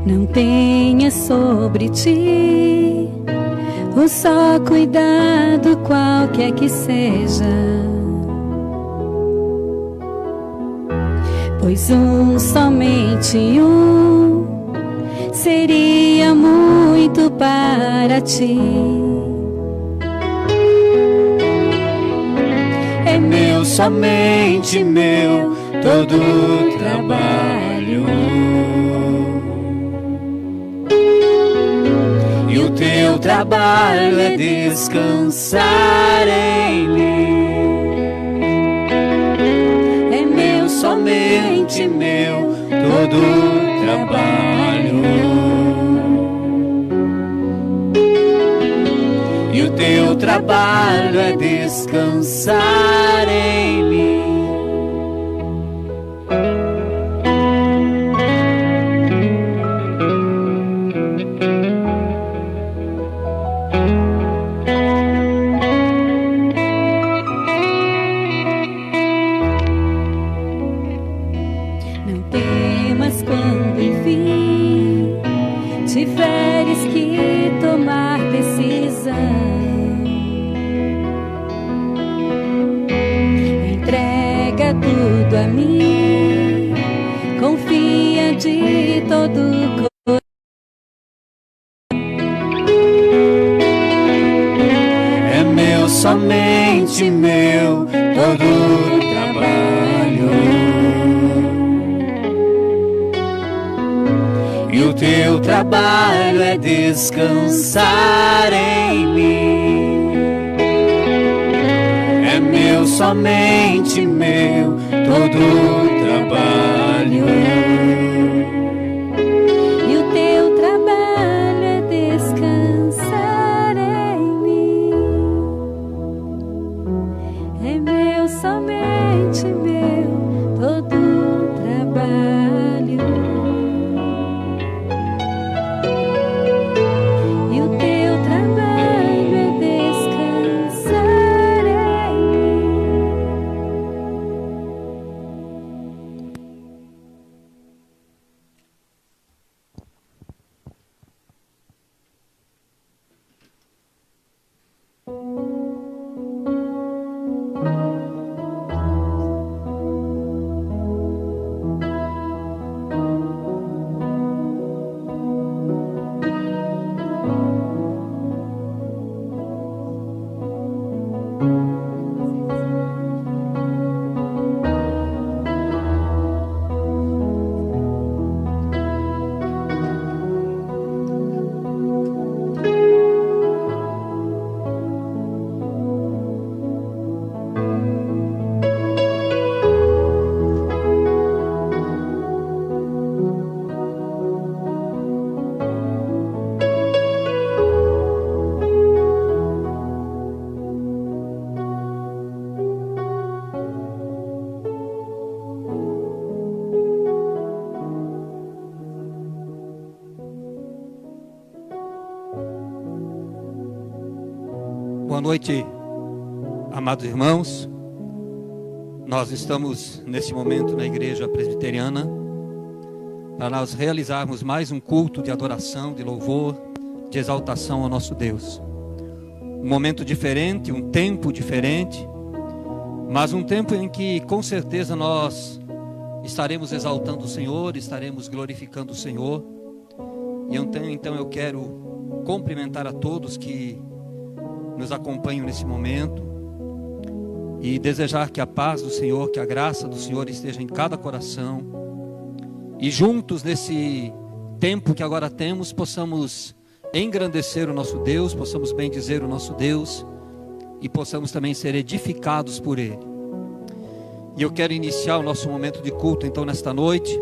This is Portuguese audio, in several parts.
não tenha sobre ti o só cuidado qualquer que seja, pois somente seria muito para ti. É meu, somente meu, todo o trabalho, e o teu trabalho é descansar em mim. É meu, somente meu, todo o trabalho, e o teu trabalho é descansar em mim. Não temas quando enfim tiveres que tomar decisão. Entrega tudo a mim, confia de todo o coração. É meu, somente meu, todo o trabalho, e o teu trabalho é descansar em mim. É meu, somente meu, todo o trabalho, E o teu trabalho é descansar em mim. É meu, somente meu, todo o trabalho. E o teu trabalho é descansar em mim. Boa noite, amados irmãos. Nós estamos nesse momento na Igreja Presbiteriana para nós realizarmos mais um culto de adoração, de louvor, de exaltação ao nosso Deus. Um momento diferente, um tempo diferente, mas um tempo em que com certeza nós estaremos exaltando o Senhor, estaremos glorificando o Senhor. E então eu quero cumprimentar a todos que nos acompanham nesse momento e desejar que a paz do Senhor, que a graça do Senhor esteja em cada coração, e juntos nesse tempo que agora temos, possamos engrandecer o nosso Deus, possamos bendizer o nosso Deus e possamos também ser edificados por Ele. E eu quero iniciar o nosso momento de culto então nesta noite,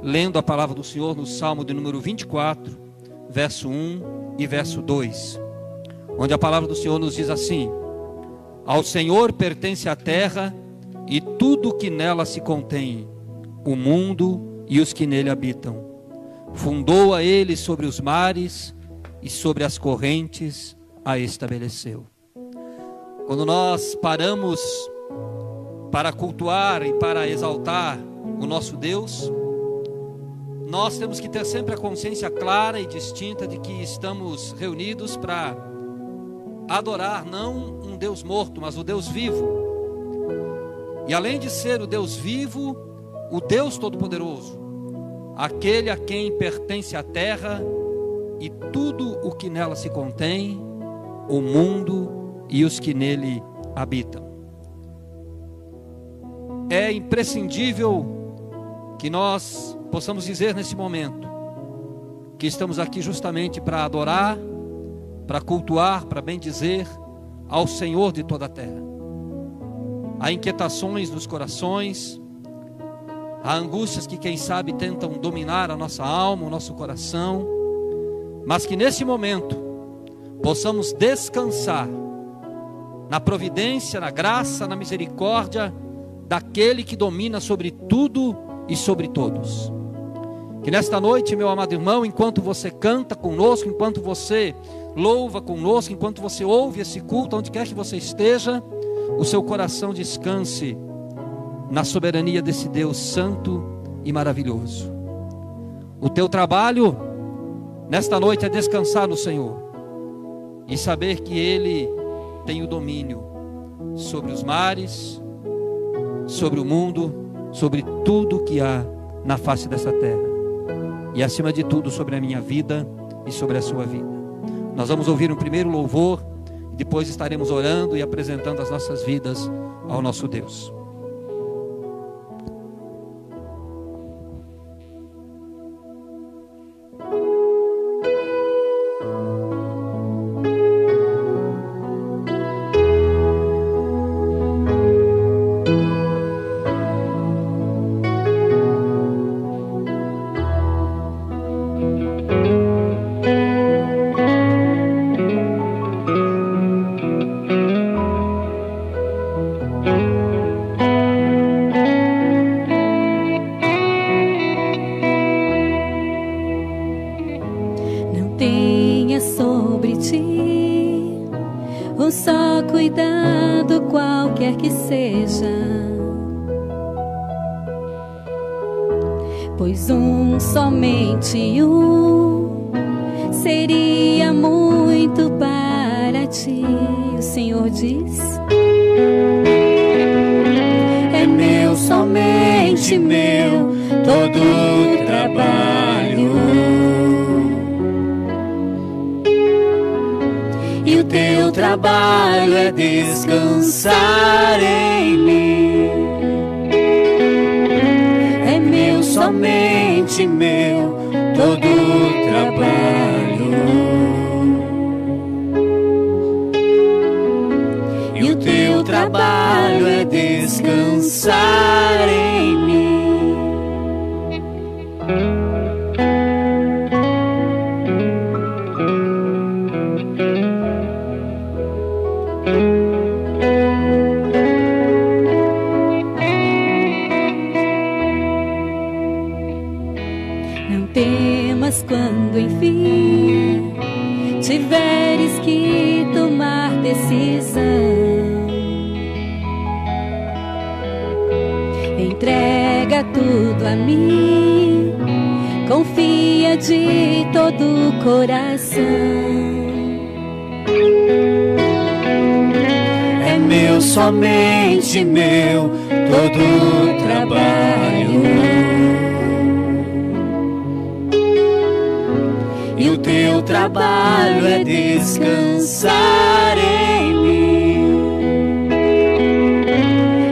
lendo a palavra do Senhor no Salmo de número 24, verso 1 e verso 2. Onde a palavra do Senhor nos diz assim: ao Senhor pertence a terra e tudo que nela se contém, o mundo e os que nele habitam. Fundou a ele sobre os mares e sobre as correntes a estabeleceu. Quando nós paramos para cultuar e para exaltar o nosso Deus, nós temos que ter sempre a consciência clara e distinta de que estamos reunidos para adorar não um Deus morto, mas o Deus vivo. E além de ser o Deus vivo, o Deus Todo-Poderoso, aquele a quem pertence a terra e tudo o que nela se contém, o mundo e os que nele habitam. É imprescindível que nós possamos dizer nesse momento que estamos aqui justamente para adorar, para cultuar, para bendizer ao Senhor de toda a terra. Há inquietações nos corações, há angústias que quem sabe tentam dominar a nossa alma, o nosso coração, mas que nesse momento possamos descansar na providência, na graça, na misericórdia daquele que domina sobre tudo e sobre todos. Que nesta noite, meu amado irmão, enquanto você canta conosco, enquanto você louva conosco, enquanto você ouve esse culto, onde quer que você esteja, o seu coração descanse na soberania desse Deus santo e maravilhoso. O teu trabalho nesta noite é descansar no Senhor e saber que Ele tem o domínio sobre os mares, sobre o mundo, sobre tudo que há na face dessa terra, e acima de tudo sobre a minha vida e sobre a sua vida. Nós vamos ouvir um primeiro louvor, e depois estaremos orando e apresentando as nossas vidas ao nosso Deus. Pois somente seria muito para ti. O Senhor diz: é meu, somente meu, todo o trabalho, e o teu trabalho é descansar em mim. Somente meu, todo o trabalho, e o teu trabalho é descansar em mim. Quando enfim tiveres que tomar decisão, entrega tudo a mim, confia de todo o coração. É meu, somente meu, todo o trabalho, e o teu trabalho é descansar em mim.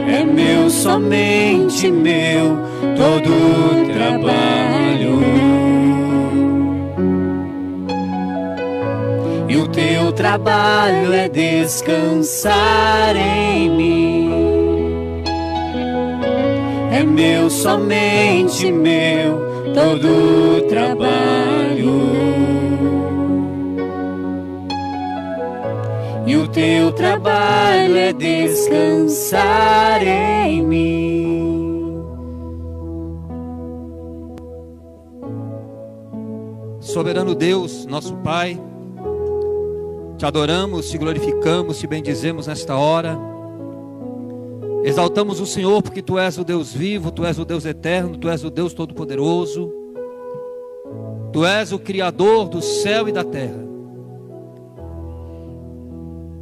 É meu, somente meu, todo o trabalho, e o teu trabalho é descansar em mim. É meu, somente meu, todo o trabalho, e o teu trabalho é descansar em mim. Soberano Deus, nosso Pai, te adoramos, te glorificamos, te bendizemos nesta hora. Exaltamos o Senhor porque Tu és o Deus vivo, Tu és o Deus eterno, Tu és o Deus Todo-Poderoso. Tu és o Criador do céu e da terra.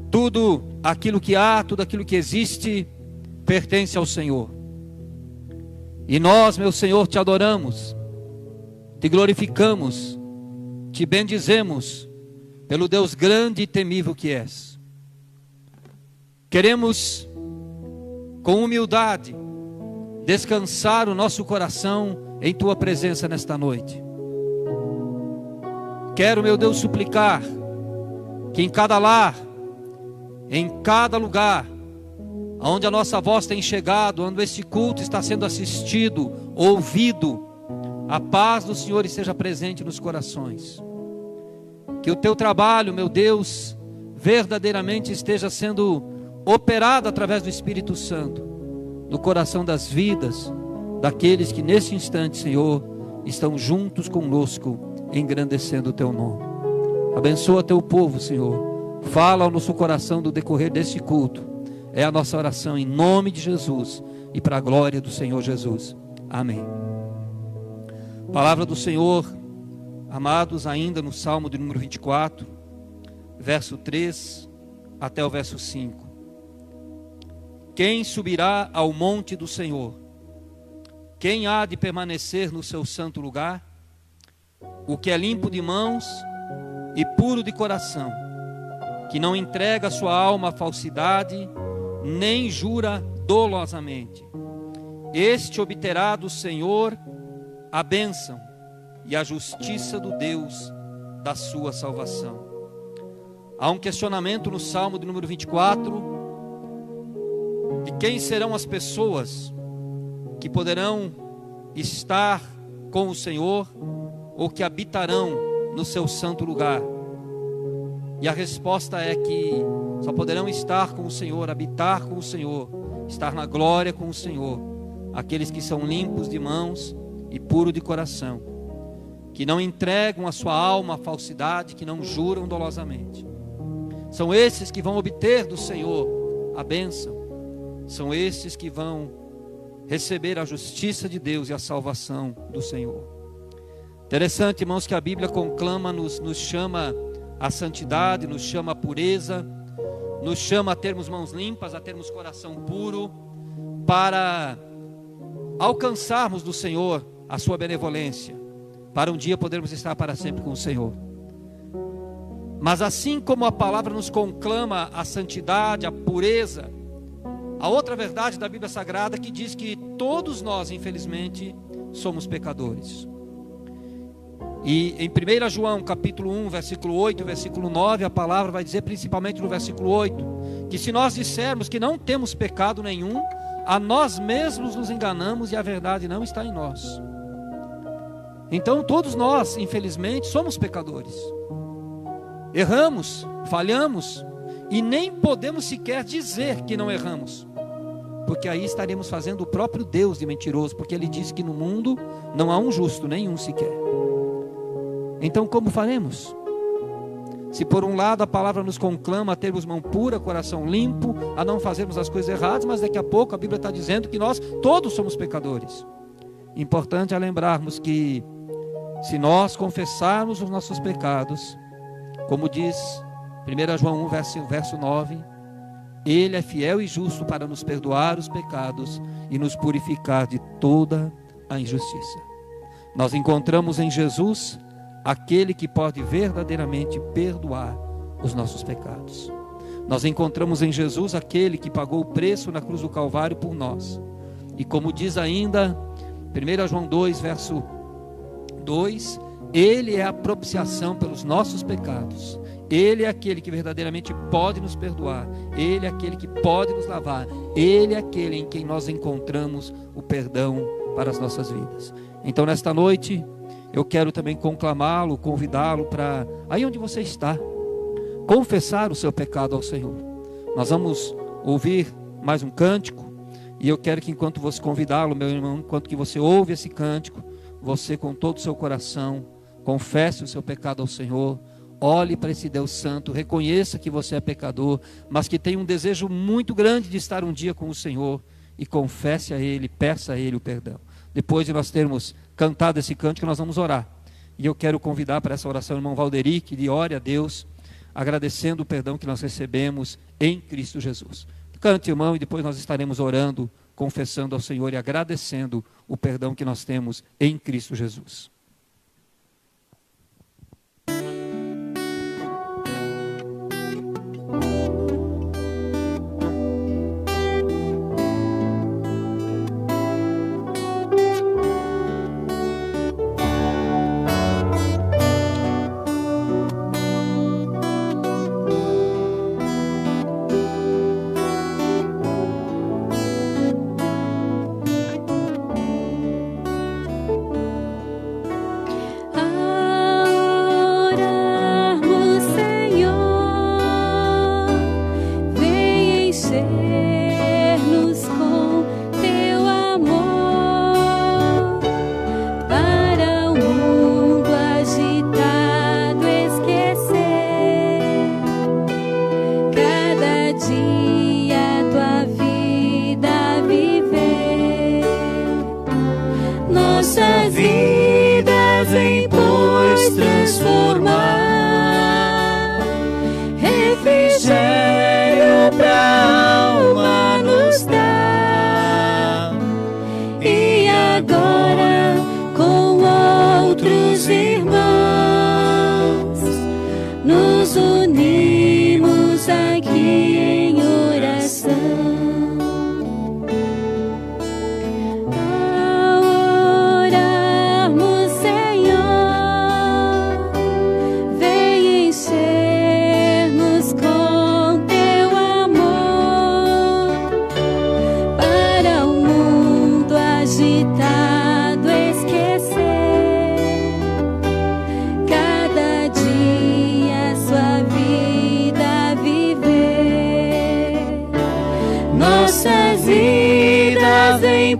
Tudo aquilo que há, tudo aquilo que existe, pertence ao Senhor. E nós, meu Senhor, te adoramos, te glorificamos, te bendizemos, pelo Deus grande e temível que és. Queremos, com humildade, descansar o nosso coração em Tua presença nesta noite. Quero, meu Deus, suplicar que em cada lar, em cada lugar, onde a nossa voz tem chegado, onde este culto está sendo assistido, ouvido, a paz do Senhor esteja presente nos corações. Que o Teu trabalho, meu Deus, verdadeiramente esteja sendo operado através do Espírito Santo, no coração das vidas, daqueles que neste instante, Senhor, estão juntos conosco, engrandecendo o Teu nome. Abençoa Teu povo, Senhor. Fala ao nosso coração do decorrer deste culto. É a nossa oração em nome de Jesus e para a glória do Senhor Jesus. Amém. Palavra do Senhor, amados, ainda no Salmo de número 24, verso 3 até o verso 5. Quem subirá ao monte do Senhor? Quem há de permanecer no seu santo lugar? O que é limpo de mãos e puro de coração, que não entrega sua alma à falsidade, nem jura dolosamente. Este obterá do Senhor a bênção e a justiça do Deus da sua salvação. Há um questionamento no Salmo de número 24, de quem serão as pessoas que poderão estar com o Senhor, ou que habitarão no seu santo lugar. E a resposta é que só poderão estar com o Senhor, habitar com o Senhor, estar na glória com o Senhor, aqueles que são limpos de mãos e puros de coração, que não entregam a sua alma à falsidade, que não juram dolosamente. São esses que vão obter do Senhor a bênção, são esses que vão receber a justiça de Deus e a salvação do Senhor. Interessante, irmãos, que a Bíblia conclama, nos chama a santidade, nos chama a pureza, nos chama a termos mãos limpas, a termos coração puro, para alcançarmos do Senhor a sua benevolência, para um dia podermos estar para sempre com o Senhor. Mas assim como a palavra nos conclama a santidade, a pureza, a outra verdade da Bíblia Sagrada que diz que todos nós, infelizmente, somos pecadores. E em 1 João capítulo 1, versículo 8 e versículo 9, a palavra vai dizer, principalmente no versículo 8, que se nós dissermos que não temos pecado nenhum, a nós mesmos nos enganamos e a verdade não está em nós. Então todos nós, infelizmente, somos pecadores. Erramos, falhamos, e nem podemos sequer dizer que não erramos, porque aí estaremos fazendo o próprio Deus de mentiroso, porque Ele diz que no mundo não há um justo, nenhum sequer. Então como faremos? Se por um lado a palavra nos conclama a termos mão pura, coração limpo, a não fazermos as coisas erradas, mas daqui a pouco a Bíblia está dizendo que nós todos somos pecadores. Importante é lembrarmos que se nós confessarmos os nossos pecados, como diz 1 João 1, verso 9, Ele é fiel e justo para nos perdoar os pecados e nos purificar de toda a injustiça. Nós encontramos em Jesus aquele que pode verdadeiramente perdoar os nossos pecados. Nós encontramos em Jesus aquele que pagou o preço na cruz do Calvário por nós. E como diz ainda 1 João 2, verso 2, Ele é a propiciação pelos nossos pecados. Ele é aquele que verdadeiramente pode nos perdoar. Ele é aquele que pode nos lavar. Ele é aquele em quem nós encontramos o perdão para as nossas vidas. Então nesta noite eu quero também conclamá-lo, convidá-lo para, aí onde você está, confessar o seu pecado ao Senhor. Nós vamos ouvir mais um cântico, e eu quero que enquanto você convidá-lo, meu irmão, enquanto que você ouve esse cântico, você com todo o seu coração, confesse o seu pecado ao Senhor, olhe para esse Deus Santo, reconheça que você é pecador, mas que tem um desejo muito grande de estar um dia com o Senhor, e confesse a Ele, peça a Ele o perdão. Depois de nós termos cantado esse cântico, nós vamos orar. E eu quero convidar para essa oração o irmão Valderi, que ele ore a Deus, agradecendo o perdão que nós recebemos em Cristo Jesus. Cante, irmão, e depois nós estaremos orando, confessando ao Senhor e agradecendo o perdão que nós temos em Cristo Jesus.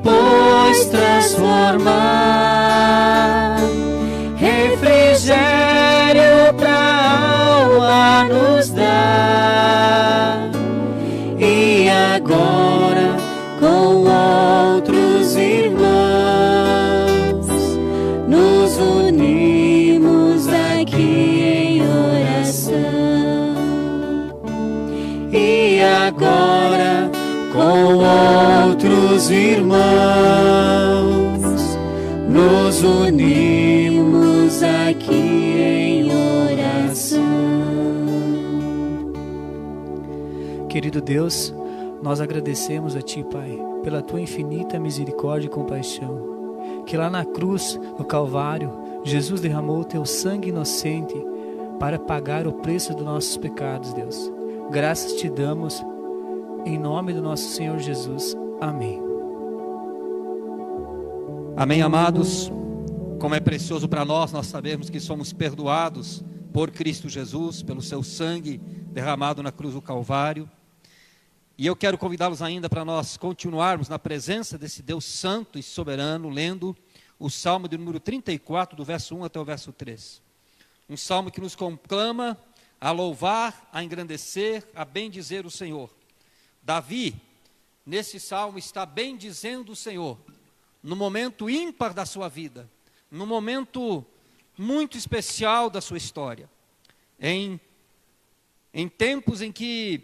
Pois transformar, refrigério pra alma nos dá, e agora com outros irmãos nos unimos aqui em oração, e agora com outros irmãos nos unimos aqui em oração. Querido Deus, nós agradecemos a Ti, Pai, pela Tua infinita misericórdia e compaixão, que lá na cruz, no Calvário, Jesus derramou o Teu sangue inocente para pagar o preço dos nossos pecados, Deus. Graças Te damos, em nome do nosso Senhor Jesus. Amém. Amém, amados. Como é precioso para nós sabermos que somos perdoados por Cristo Jesus, pelo seu sangue derramado na cruz do Calvário. E eu quero convidá-los ainda para nós continuarmos na presença desse Deus santo e soberano, lendo o Salmo de número 34, do verso 1 até o verso 3. Um salmo que nos conclama a louvar, a engrandecer, a bendizer o Senhor. Davi, nesse salmo, está bendizendo o Senhor, no momento ímpar da sua vida, no momento muito especial da sua história, em tempos em que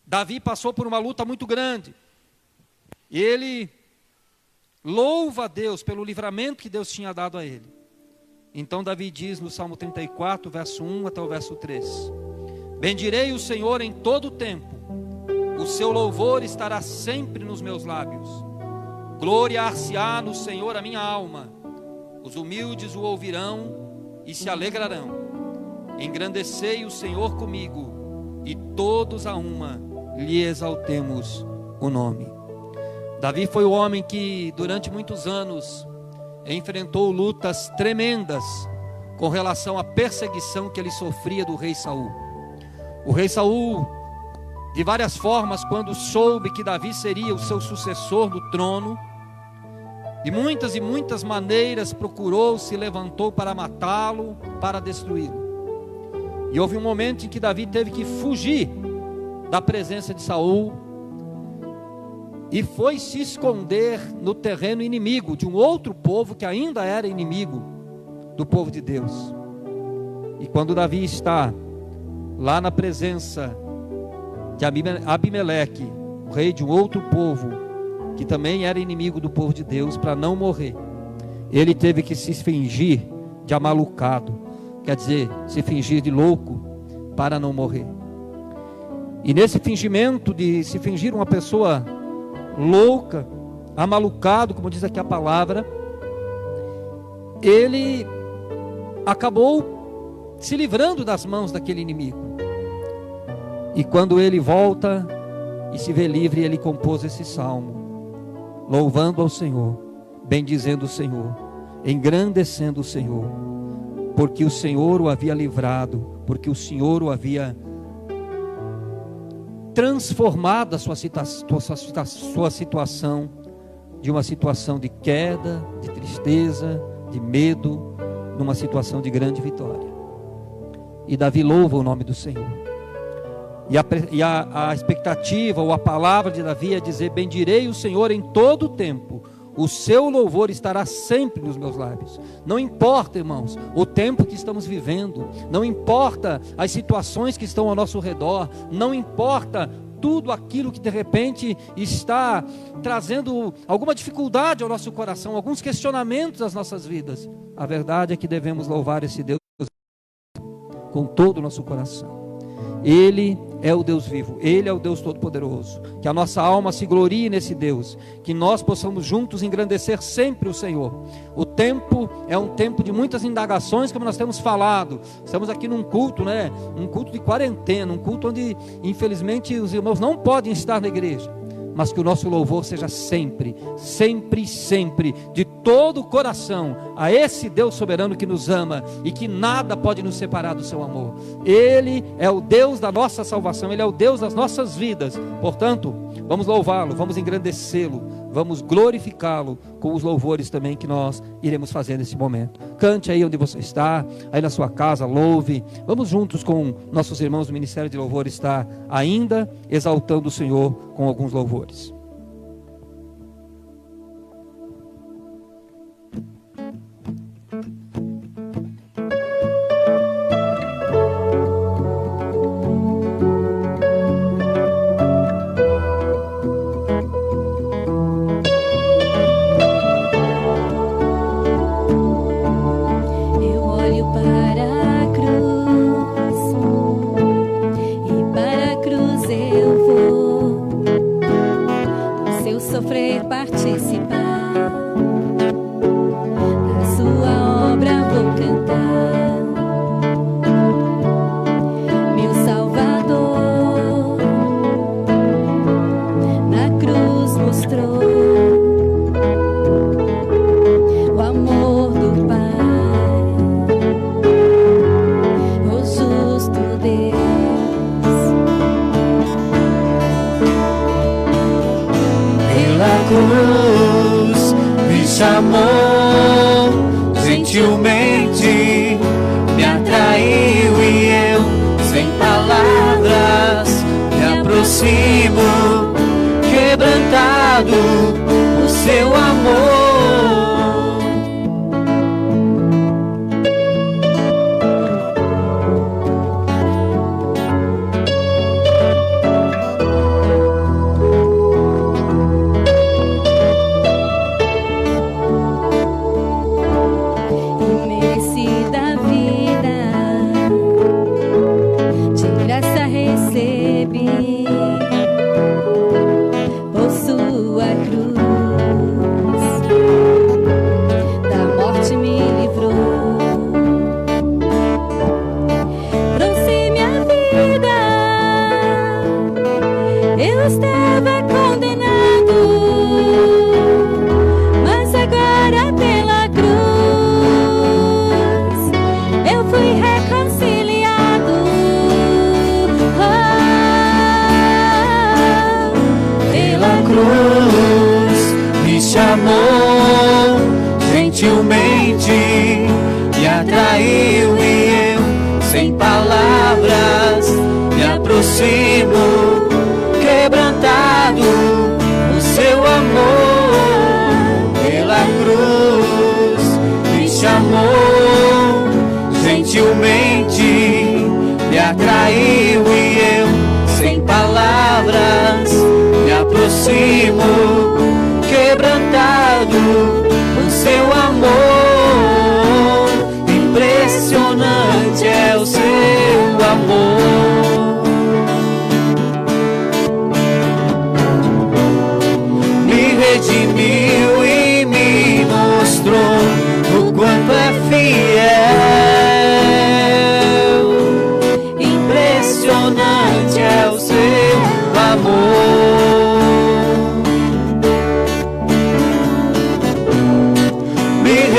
Davi passou por uma luta muito grande, e ele louva a Deus pelo livramento que Deus tinha dado a ele. Então Davi diz no Salmo 34, verso 1 até o verso 3, bendirei o Senhor em todo o tempo, o seu louvor estará sempre nos meus lábios. Gloriar-se-á no Senhor a minha alma. Os humildes o ouvirão e se alegrarão. Engrandecei o Senhor comigo, e todos a uma lhe exaltemos o nome. Davi foi o homem que durante muitos anos enfrentou lutas tremendas com relação à perseguição que ele sofria do rei Saul. O rei Saul, de várias formas, quando soube que Davi seria o seu sucessor no trono, de muitas e muitas maneiras procurou, se levantou para matá-lo, para destruí-lo. E houve um momento em que Davi teve que fugir da presença de Saul e foi se esconder no terreno inimigo de um outro povo que ainda era inimigo, do povo de Deus. E quando Davi está lá na presença de Abimeleque, o rei de um outro povo, que também era inimigo do povo de Deus, para não morrer, ele teve que se fingir de amalucado, quer dizer, se fingir de louco para não morrer. E nesse fingimento de se fingir uma pessoa louca, amalucado, como diz aqui a palavra, ele acabou se livrando das mãos daquele inimigo. E quando ele volta e se vê livre, ele compôs esse salmo, louvando ao Senhor, bendizendo o Senhor, engrandecendo o Senhor, porque o Senhor o havia livrado, porque o Senhor o havia transformado a sua situação de uma situação de queda, de tristeza, de medo, numa situação de grande vitória. E Davi louva o nome do Senhor. E a expectativa ou a palavra de Davi é dizer: bendirei o Senhor em todo o tempo, o seu louvor estará sempre nos meus lábios. Não importa, irmãos, o tempo que estamos vivendo, não importa as situações que estão ao nosso redor, não importa tudo aquilo que de repente está trazendo alguma dificuldade ao nosso coração, alguns questionamentos às nossas vidas. A verdade é que devemos louvar esse Deus com todo o nosso coração. Ele é o Deus vivo, Ele é o Deus Todo-Poderoso. Que a nossa alma se glorie nesse Deus, que nós possamos juntos engrandecer sempre o Senhor. O tempo é um tempo de muitas indagações, como nós temos falado. Estamos aqui num culto, um culto de quarentena, um culto onde infelizmente os irmãos não podem estar na igreja. Mas que o nosso louvor seja sempre, sempre, sempre, de todo o coração, a esse Deus soberano que nos ama e que nada pode nos separar do seu amor. Ele é o Deus da nossa salvação, Ele é o Deus das nossas vidas. Portanto, vamos louvá-lo, vamos engrandecê-lo, vamos glorificá-lo com os louvores também que nós iremos fazer nesse momento. Cante aí onde você está, aí na sua casa, louve. Vamos juntos com nossos irmãos do Ministério de Louvor estar ainda exaltando o Senhor com alguns louvores. Por sua cruz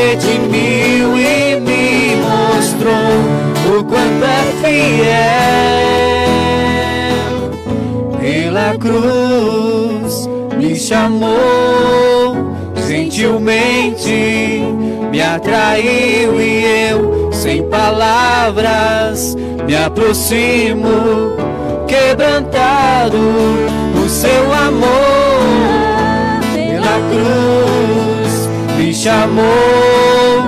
redimiu e me mostrou o quanto é fiel. Pela cruz me chamou, gentilmente me atraiu e eu, sem palavras, me aproximo, quebrantado o seu amor. Pela cruz me chamou,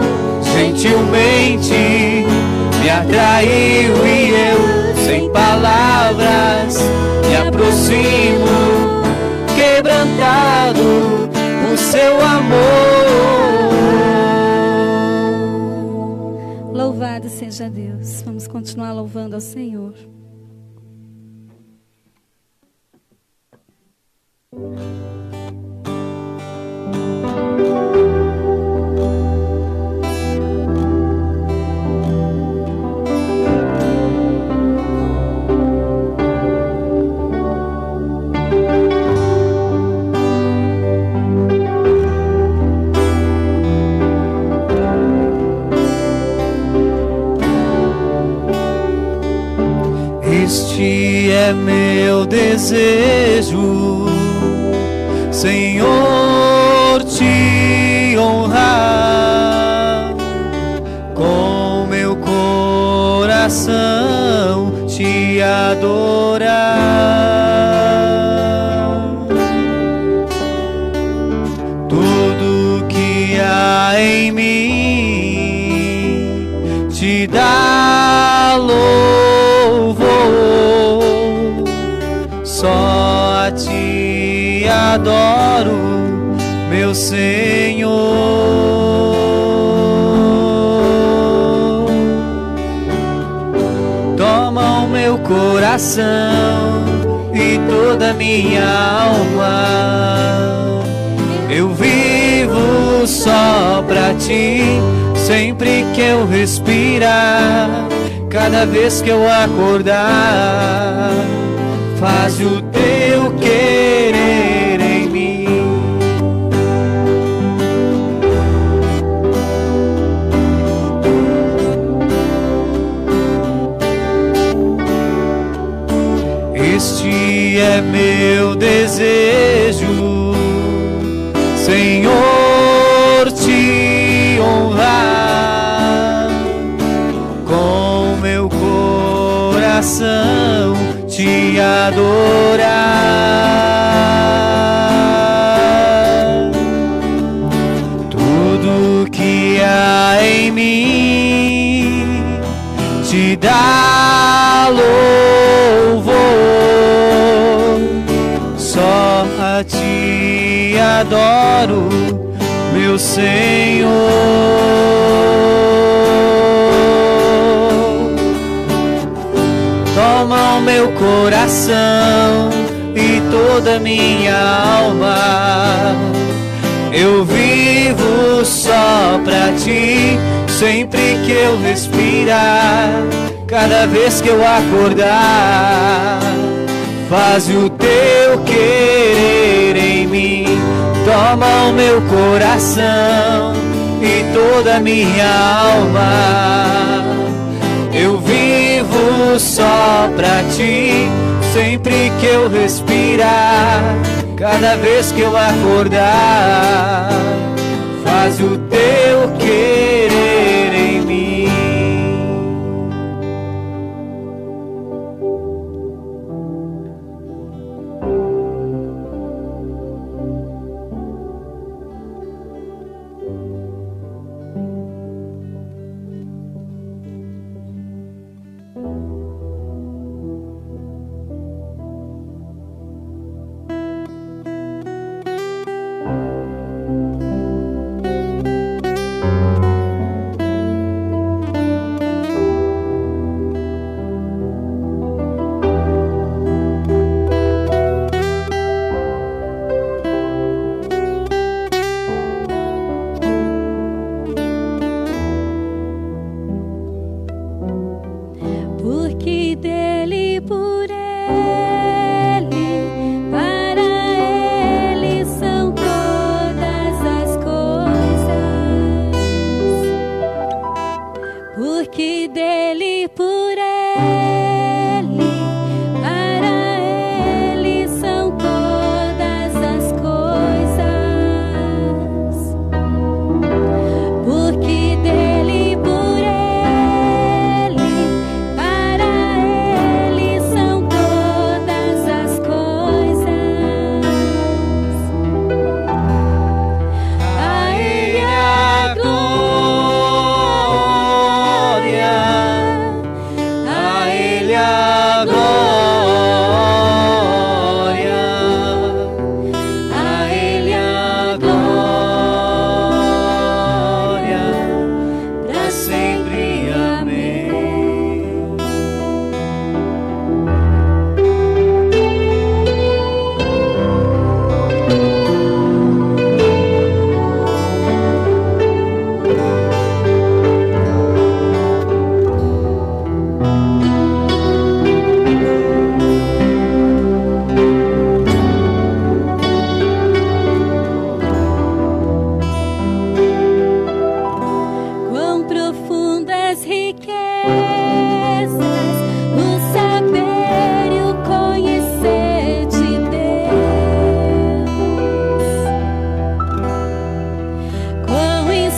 gentilmente me atraiu e eu, sem palavras, me aproximo, quebrantado o seu amor. Louvado seja Deus. Vamos continuar louvando ao Senhor. Este é meu desejo, Senhor, te honrar, com meu coração te adorar. Tudo que há em mim te dá louvor. Só a ti adoro, meu Senhor. Toma o meu coração e toda minha alma. Eu vivo só pra ti, sempre que eu respirar, cada vez que eu acordar. Faz o teu querer em mim. Este é meu desejo, Senhor, te honrar, com meu coração te adorar. Tudo que há em mim te dá louvor. Só a ti adoro, meu Senhor. Toma o meu coração e toda minha alma. Eu vivo só pra ti, sempre que eu respirar, cada vez que eu acordar. Faz o teu querer em mim. Toma o meu coração e toda minha alma. Eu vivo só pra ti, sempre que eu respirar, cada vez que eu acordar. Faz o teu querer em mim.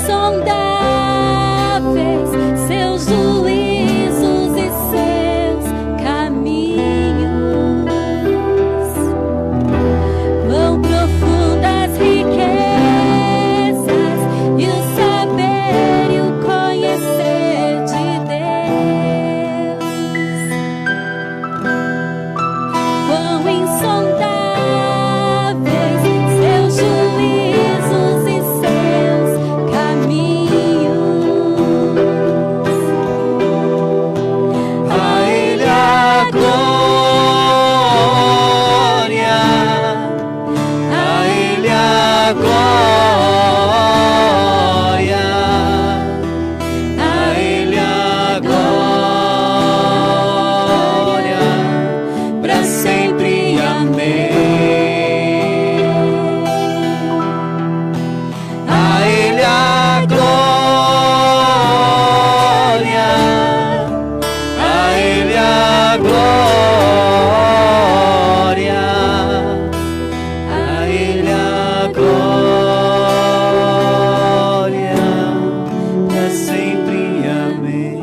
insondáveis seus juízos e seus caminhos. Quão profundas riquezas e o saber e o conhecer de Deus. Quão insondáveis seus juízos e seus caminhos. A Ele a glória, a Ele a glória, a Ele a glória, para sempre. Amém. A Ele a glória, a Ele a glória, a Ele a glória, para sempre. Amém.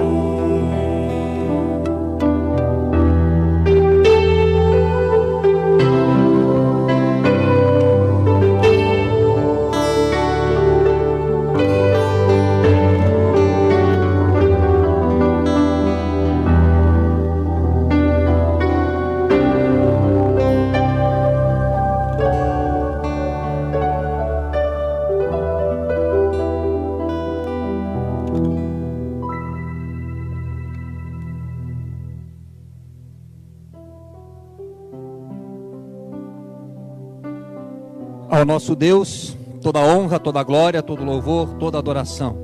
Ao nosso Deus, toda honra, toda glória, todo louvor, toda adoração.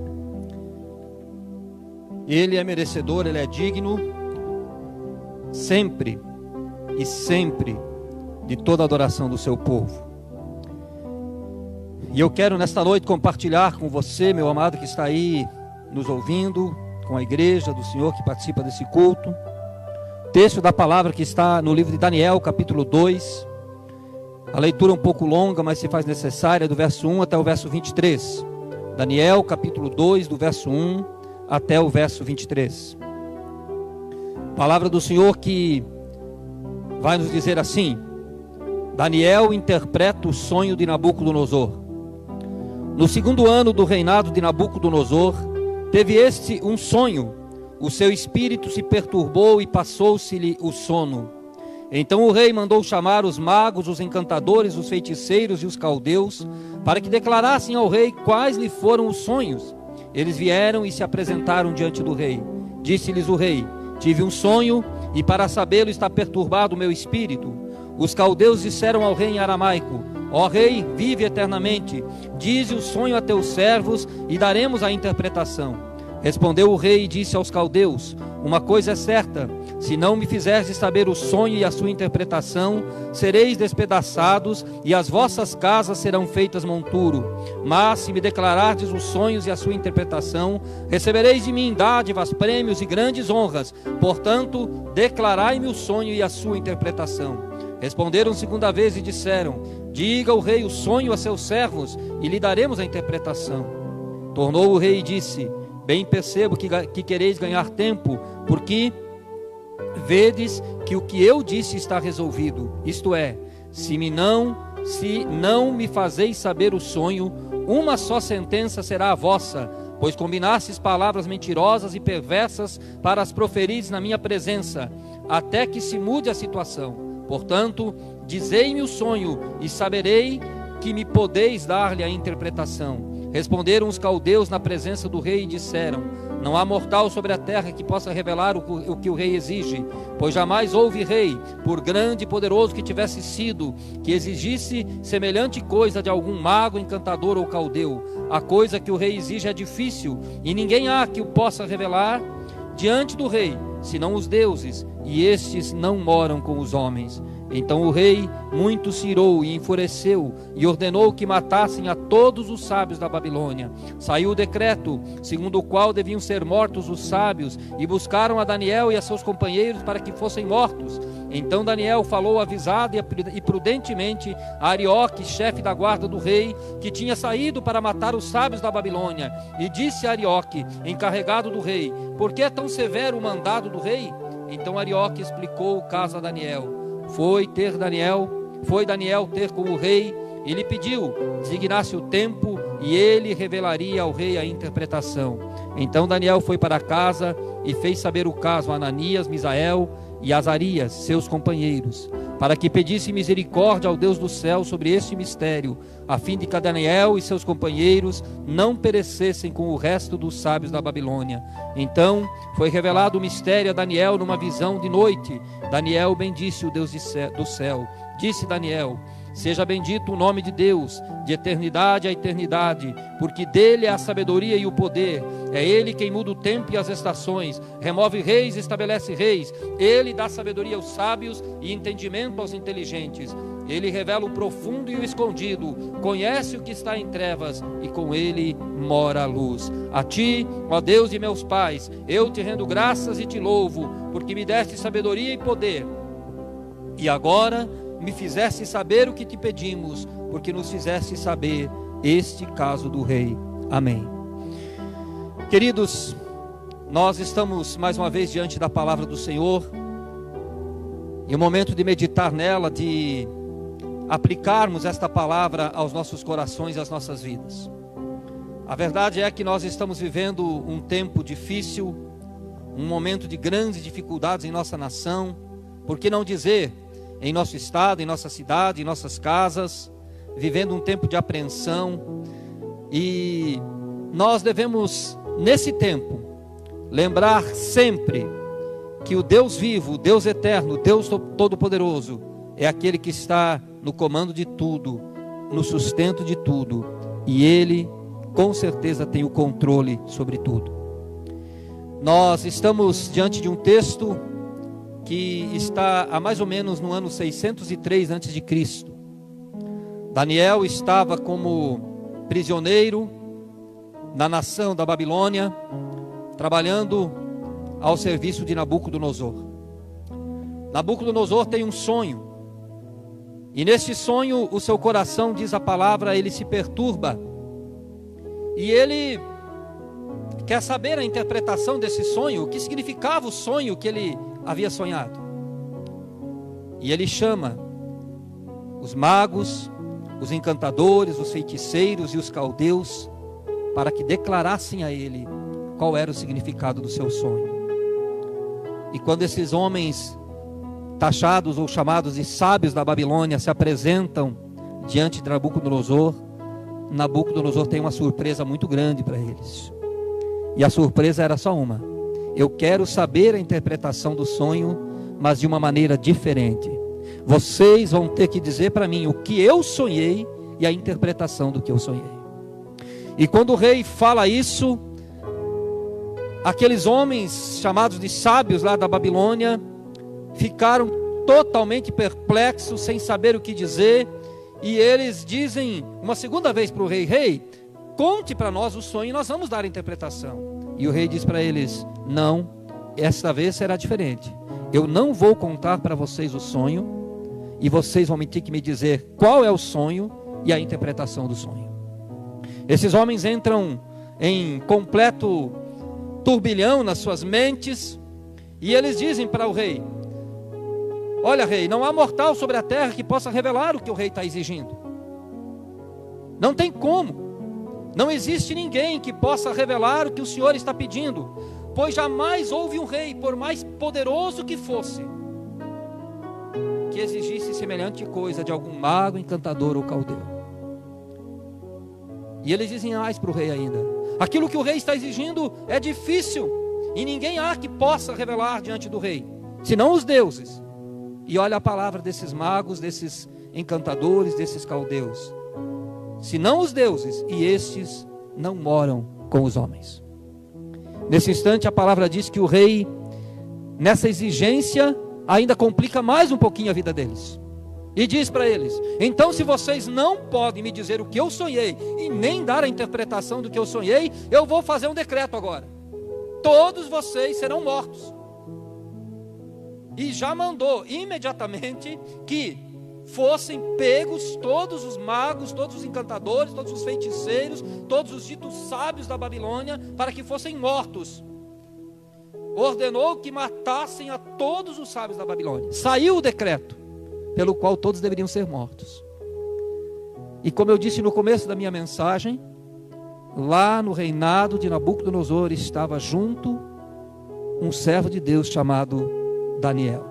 Ele é merecedor, Ele é digno, sempre e sempre, de toda adoração do seu povo. E eu quero nesta noite compartilhar com você, meu amado, que está aí nos ouvindo, com a igreja do Senhor que participa desse culto, texto da palavra que está no livro de Daniel, capítulo 2, a leitura um pouco longa, mas se faz necessária, do verso 1 até o verso 23. Daniel, capítulo 2, do verso 1 até o verso 23. Palavra do Senhor que vai nos dizer assim: Daniel interpreta o sonho de Nabucodonosor. No segundo ano do reinado de Nabucodonosor, teve este um sonho. O seu espírito se perturbou e passou-se-lhe o sono. Então o rei mandou chamar os magos, os encantadores, os feiticeiros e os caldeus, para que declarassem ao rei quais lhe foram os sonhos. Eles vieram e se apresentaram diante do rei. Disse-lhes o rei: tive um sonho, e para sabê-lo está perturbado o meu espírito. Os caldeus disseram ao rei em aramaico: ó rei, vive eternamente, dize o sonho a teus servos, e daremos a interpretação. Respondeu o rei e disse aos caldeus: uma coisa é certa, se não me fizerdes saber o sonho e a sua interpretação, sereis despedaçados, e as vossas casas serão feitas monturo. Mas se me declarardes os sonhos e a sua interpretação, recebereis de mim dádivas, prêmios e grandes honras. Portanto, declarai-me o sonho e a sua interpretação. Responderam segunda vez e disseram: diga o rei o sonho a seus servos, e lhe daremos a interpretação. Tornou o rei e disse: bem percebo que quereis ganhar tempo, porque vedes que o que eu disse está resolvido. Isto é, se não me fazeis saber o sonho, uma só sentença será a vossa, pois combinastes palavras mentirosas e perversas para as proferires na minha presença, até que se mude a situação. Portanto, dizei-me o sonho, e saberei que me podeis dar-lhe a interpretação. Responderam os caldeus na presença do rei e disseram: não há mortal sobre a terra que possa revelar o que o rei exige, pois jamais houve rei, por grande e poderoso que tivesse sido, que exigisse semelhante coisa de algum mago, encantador ou caldeu. A coisa que o rei exige é difícil, e ninguém há que o possa revelar diante do rei, senão os deuses, e estes não moram com os homens. Então o rei muito se irou e enfureceu, e ordenou que matassem a todos os sábios da Babilônia. Saiu o decreto, segundo o qual deviam ser mortos os sábios, e buscaram a Daniel e a seus companheiros para que fossem mortos. Então Daniel falou avisado e prudentemente a Arioque, chefe da guarda do rei, que tinha saído para matar os sábios da Babilônia, e disse a Arioque, encarregado do rei: por que é tão severo o mandado do rei? Então Arioque explicou o caso a Daniel. Foi Daniel ter com o rei e lhe pediu: designasse o tempo e ele revelaria ao rei a interpretação. Então Daniel foi para casa e fez saber o caso a Ananias, Misael e Azarias, seus companheiros, para que pedisse misericórdia ao Deus do céu sobre este mistério, a fim de que Daniel e seus companheiros não perecessem com o resto dos sábios da Babilônia. Então foi revelado o mistério a Daniel numa visão de noite. Daniel bendisse o Deus do céu. Disse Daniel: seja bendito o nome de Deus, de eternidade a eternidade, porque dele é a sabedoria e o poder. É ele quem muda o tempo e as estações, remove reis e estabelece reis. Ele dá sabedoria aos sábios e entendimento aos inteligentes. Ele revela o profundo e o escondido, conhece o que está em trevas, e com ele mora a luz. A ti, ó Deus de meus pais, eu te rendo graças e te louvo, porque me deste sabedoria e poder. E agora me fizeste saber o que te pedimos, porque nos fizeste saber este caso do rei. Amém. Queridos, nós estamos mais uma vez diante da palavra do Senhor, e o momento de meditar nela, de aplicarmos esta palavra aos nossos corações e às nossas vidas. A verdade é que nós estamos vivendo um tempo difícil, um momento de grandes dificuldades em nossa nação, por que não dizer em nosso estado, em nossa cidade, em nossas casas, vivendo um tempo de apreensão. E nós devemos, nesse tempo, lembrar sempre que o Deus vivo, o Deus eterno, o Deus todo-poderoso, é aquele que está no comando de tudo, no sustento de tudo, e Ele com certeza tem o controle sobre tudo. Nós estamos diante de um texto que está há mais ou menos no ano 603 a.C. Daniel estava como prisioneiro na nação da Babilônia, trabalhando ao serviço de Nabucodonosor. Nabucodonosor tem um sonho, e neste sonho o seu coração, diz a palavra, ele se perturba, e ele quer saber a interpretação desse sonho, o que significava o sonho que ele havia sonhado. E ele chama os magos, os encantadores, os feiticeiros e os caldeus para que declarassem a ele qual era o significado do seu sonho. E quando esses homens taxados ou chamados de sábios da Babilônia se apresentam diante de Nabucodonosor, Nabucodonosor tem uma surpresa muito grande para eles. E a surpresa era só uma: eu quero saber a interpretação do sonho, mas de uma maneira diferente. Vocês vão ter que dizer para mim o que eu sonhei e a interpretação do que eu sonhei. E quando o rei fala isso, aqueles homens chamados de sábios lá da Babilônia ficaram totalmente perplexos, sem saber o que dizer. E eles dizem uma segunda vez para o rei: rei, conte para nós o sonho e nós vamos dar a interpretação. E o rei diz para eles: não, esta vez será diferente. Eu não vou contar para vocês o sonho, e vocês vão ter que me dizer qual é o sonho e a interpretação do sonho. Esses homens entram em completo turbilhão nas suas mentes, e eles dizem para o rei: olha, rei, não há mortal sobre a terra que possa revelar o que o rei está exigindo. Não tem como. Não existe ninguém que possa revelar o que o Senhor está pedindo, pois jamais houve um rei, por mais poderoso que fosse, que exigisse semelhante coisa de algum mago, encantador ou caldeu. E eles dizem mais para o rei ainda: aquilo que o rei está exigindo é difícil, e ninguém há que possa revelar diante do rei, senão os deuses. E olha a palavra desses magos, desses encantadores, desses caldeus: senão os deuses, e estes não moram com os homens. Nesse instante a palavra diz que o rei, nessa exigência, ainda complica mais um pouquinho a vida deles. E diz para eles: então, se vocês não podem me dizer o que eu sonhei e nem dar a interpretação do que eu sonhei, eu vou fazer um decreto agora: todos vocês serão mortos. E já mandou imediatamente que fossem pegos todos os magos, todos os encantadores, todos os feiticeiros, todos os ditos sábios da Babilônia, para que fossem mortos. Ordenou que matassem a todos os sábios da Babilônia. Saiu o decreto pelo qual todos deveriam ser mortos. E como eu disse no começo da minha mensagem, lá no reinado de Nabucodonosor estava junto um servo de Deus chamado Daniel.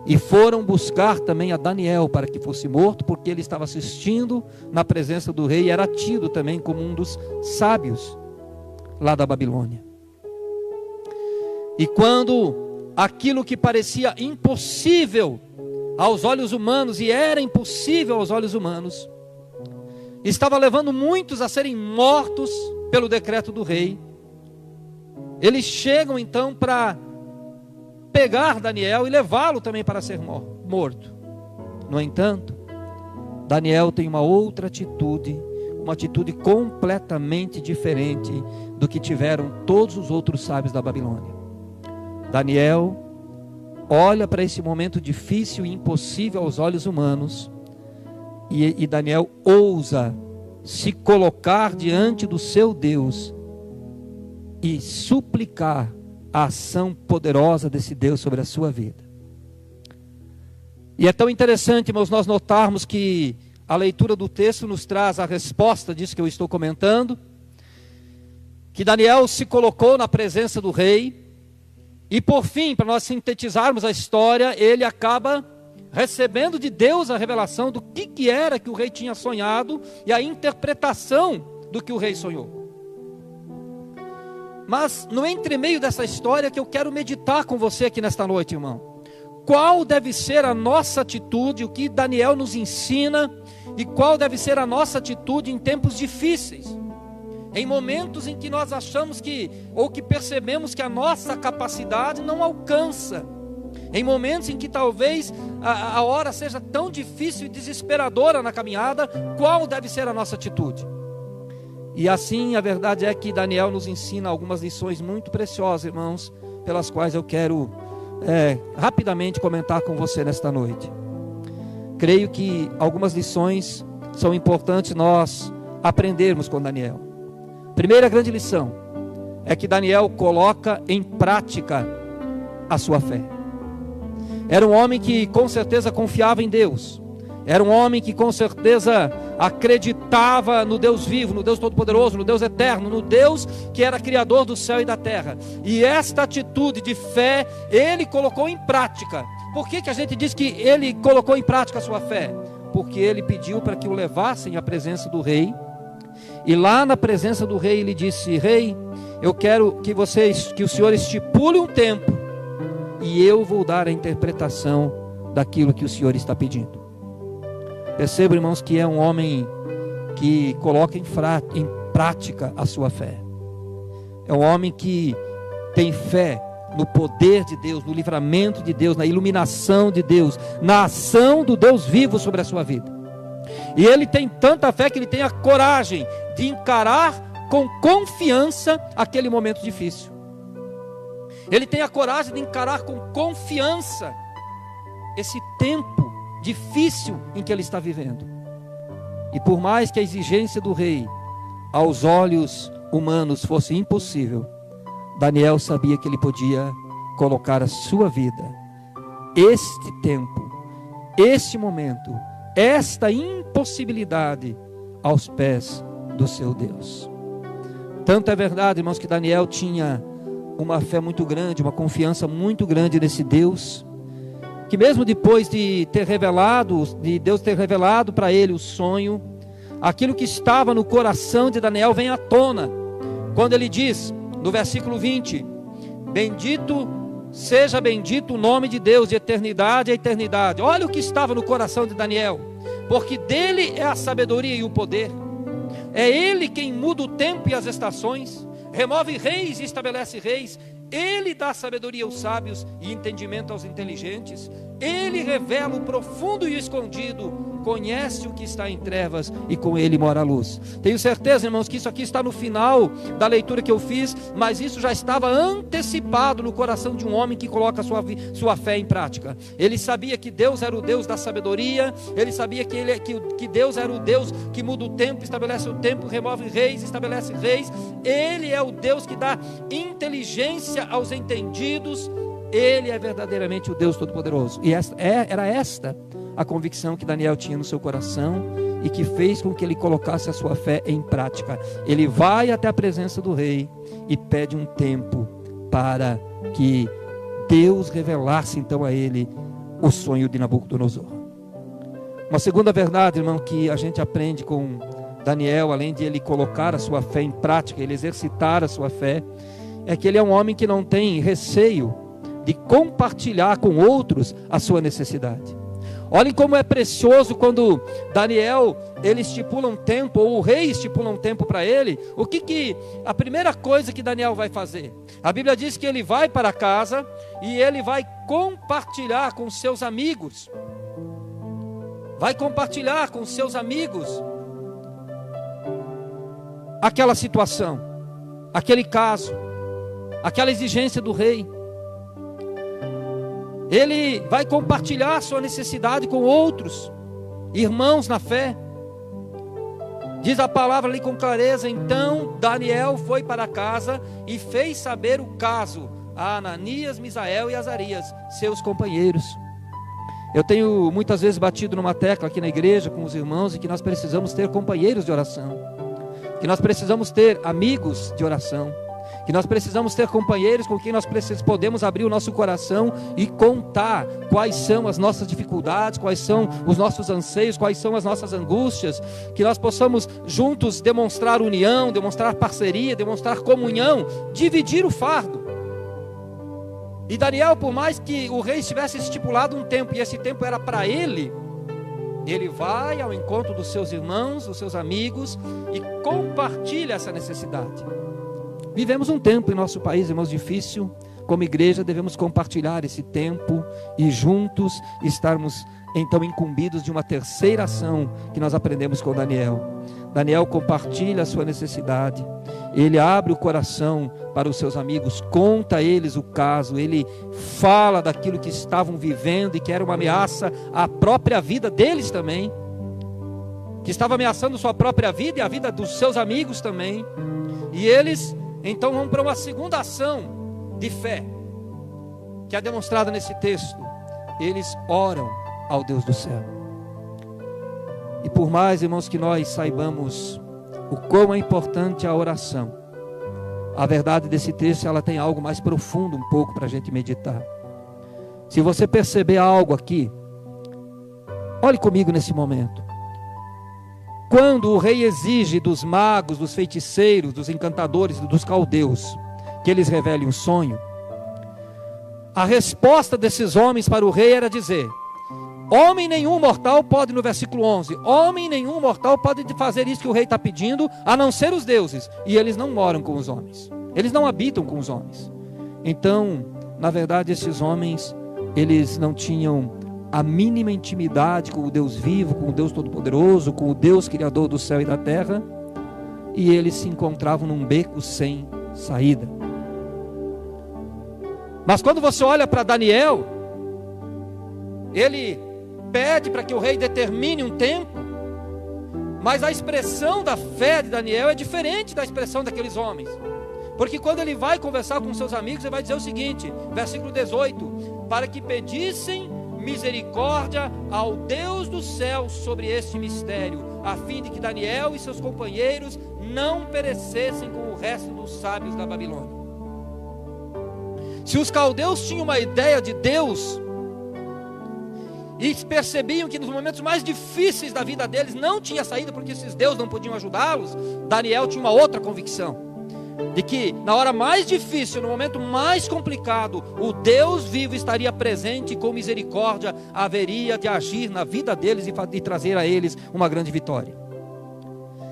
E foram buscar também a Daniel para que fosse morto, porque ele estava assistindo na presença do rei e era tido também como um dos sábios lá da Babilônia. E quando aquilo que parecia impossível aos olhos humanos, e era impossível aos olhos humanos, estava levando muitos a serem mortos pelo decreto do rei, eles chegam então para pegar Daniel e levá-lo também para ser morto. No entanto, Daniel tem uma outra atitude, uma atitude completamente diferente do que tiveram todos os outros sábios da Babilônia. Daniel olha para esse momento difícil e impossível aos olhos humanos, e Daniel ousa se colocar diante do seu Deus e suplicar a ação poderosa desse Deus sobre a sua vida. E é tão interessante, irmãos, nós notarmos que a leitura do texto nos traz a resposta disso que eu estou comentando, que Daniel se colocou na presença do rei, e por fim, para nós sintetizarmos a história, ele acaba recebendo de Deus a revelação do que era que o rei tinha sonhado e a interpretação do que o rei sonhou. Mas no entremeio dessa história que eu quero meditar com você aqui nesta noite, irmão, qual deve ser a nossa atitude, o que Daniel nos ensina, e qual deve ser a nossa atitude em tempos difíceis, em momentos em que nós achamos que, ou que percebemos que a nossa capacidade não alcança, em momentos em que talvez a hora seja tão difícil e desesperadora na caminhada, qual deve ser a nossa atitude? E assim, a verdade é que Daniel nos ensina algumas lições muito preciosas, irmãos, pelas quais eu quero rapidamente comentar com você nesta noite. Creio que algumas lições são importantes nós aprendermos com Daniel. Primeira grande lição é que Daniel coloca em prática a sua fé. Era um homem que com certeza confiava em Deus. Era um homem que com certeza acreditava no Deus vivo, no Deus todo-poderoso, no Deus eterno, no Deus que era criador do céu e da terra. E esta atitude de fé, ele colocou em prática. Por que a gente diz que ele colocou em prática a sua fé? Porque ele pediu para que o levassem à presença do rei. E lá na presença do rei ele disse: rei, eu quero que o senhor estipule um tempo, e eu vou dar a interpretação daquilo que o senhor está pedindo. Perceba, irmãos, que é um homem que coloca em prática a sua fé. É um homem que tem fé no poder de Deus, no livramento de Deus, na iluminação de Deus, na ação do Deus vivo sobre a sua vida. E ele tem tanta fé que ele tem a coragem de encarar com confiança aquele momento difícil. Ele tem a coragem de encarar com confiança esse tempo difícil em que ele está vivendo. E por mais que a exigência do rei aos olhos humanos fosse impossível, Daniel sabia que ele podia colocar a sua vida, este tempo, este momento, esta impossibilidade aos pés do seu Deus. Tanto é verdade, irmãos, que Daniel tinha uma fé muito grande, uma confiança muito grande nesse Deus, que mesmo depois de Deus ter revelado para ele o sonho, aquilo que estava no coração de Daniel vem à tona, quando ele diz, no versículo 20, seja bendito o nome de Deus de eternidade a eternidade. Olha o que estava no coração de Daniel, porque dele é a sabedoria e o poder, é ele quem muda o tempo e as estações, remove reis e estabelece reis, ele dá sabedoria aos sábios e entendimento aos inteligentes. Ele revela o profundo e o escondido, conhece o que está em trevas e com ele mora a luz. Tenho certeza, irmãos, que isso aqui está no final da leitura que eu fiz, mas isso já estava antecipado no coração de um homem que coloca sua fé em prática. Ele sabia que Deus era o Deus da sabedoria, ele sabia que Deus era o Deus que muda o tempo, estabelece o tempo, remove reis, estabelece reis. Ele é o Deus que dá inteligência aos entendidos. Ele é verdadeiramente o Deus Todo-Poderoso. E era esta a convicção que Daniel tinha no seu coração e que fez com que ele colocasse a sua fé em prática. Ele vai até a presença do rei e pede um tempo para que Deus revelasse então a ele o sonho de Nabucodonosor. Uma segunda verdade, irmão, que a gente aprende com Daniel, além de ele colocar a sua fé em prática, ele exercitar a sua fé, é que ele é um homem que não tem receio de compartilhar com outros a sua necessidade. Olhem como é precioso quando Daniel, ele estipula um tempo, ou o rei estipula um tempo para ele. A primeira coisa que Daniel vai fazer? A Bíblia diz que ele vai para casa e ele vai compartilhar com seus amigos. Vai compartilhar com seus amigos aquela situação, aquele caso, aquela exigência do rei. Ele vai compartilhar sua necessidade com outros irmãos na fé. Diz a palavra ali com clareza: então Daniel foi para casa e fez saber o caso a Ananias, Misael e Azarias, seus companheiros. Eu tenho muitas vezes batido numa tecla aqui na igreja com os irmãos, e que nós precisamos ter companheiros de oração, que nós precisamos ter amigos de oração, que nós precisamos ter companheiros com quem nós podemos abrir o nosso coração e contar quais são as nossas dificuldades, quais são os nossos anseios, quais são as nossas angústias, que nós possamos juntos demonstrar união, demonstrar parceria, demonstrar comunhão, dividir o fardo. E Daniel, por mais que o rei tivesse estipulado um tempo, e esse tempo era para ele, ele vai ao encontro dos seus irmãos, dos seus amigos, e compartilha essa necessidade. Vivemos um tempo em nosso país, irmãos, difícil. Como igreja devemos compartilhar esse tempo e juntos estarmos então incumbidos de uma terceira ação que nós aprendemos com Daniel. Daniel compartilha a sua necessidade, ele abre o coração para os seus amigos, conta a eles o caso, ele fala daquilo que estavam vivendo e que era uma ameaça à própria vida deles também, que estava ameaçando sua própria vida e a vida dos seus amigos também. E eles então vão para uma segunda ação de fé, que é demonstrada nesse texto. Eles oram ao Deus do céu. E por mais, irmãos, que nós saibamos o quão é importante a oração, a verdade desse texto, ela tem algo mais profundo um pouco para a gente meditar. Se você perceber algo aqui, olhe comigo nesse momento. Quando o rei exige dos magos, dos feiticeiros, dos encantadores, dos caldeus, que eles revelem um sonho, a resposta desses homens para o rei era dizer: homem nenhum mortal pode, no versículo 11, homem nenhum mortal pode fazer isso que o rei está pedindo, a não ser os deuses. E eles não moram com os homens, eles não habitam com os homens. Então, na verdade, esses homens, eles não tinham a mínima intimidade com o Deus vivo, com o Deus Todo-Poderoso, com o Deus Criador do céu e da terra, e eles se encontravam num beco sem saída. Mas quando você olha para Daniel, ele pede para que o rei determine um tempo, mas a expressão da fé de Daniel é diferente da expressão daqueles homens, porque quando ele vai conversar com seus amigos, ele vai dizer o seguinte, versículo 18: para que pedissem misericórdia ao Deus do céu sobre este mistério, a fim de que Daniel e seus companheiros não perecessem com o resto dos sábios da Babilônia. Se os caldeus tinham uma ideia de Deus e percebiam que nos momentos mais difíceis da vida deles não tinha saída, porque esses deuses não podiam ajudá-los, Daniel tinha uma outra convicção, de que na hora mais difícil, no momento mais complicado, o Deus vivo estaria presente e com misericórdia haveria de agir na vida deles e trazer a eles uma grande vitória.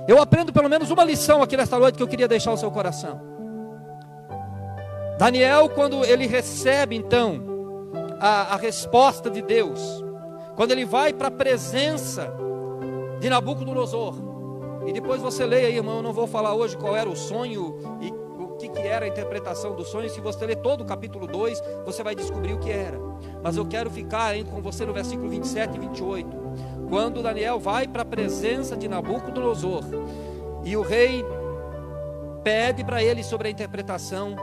Eu aprendo pelo menos uma lição aqui nesta noite que eu queria deixar ao seu coração. Daniel, quando ele recebe então a resposta de Deus, quando ele vai para a presença de Nabucodonosor, e depois você leia aí, irmão, eu não vou falar hoje qual era o sonho e o que era a interpretação do sonho. Se você ler todo o capítulo 2, você vai descobrir o que era. Mas eu quero ficar ainda com você no versículo 27 e 28, quando Daniel vai para a presença de Nabucodonosor, e o rei pede para ele sobre a interpretação.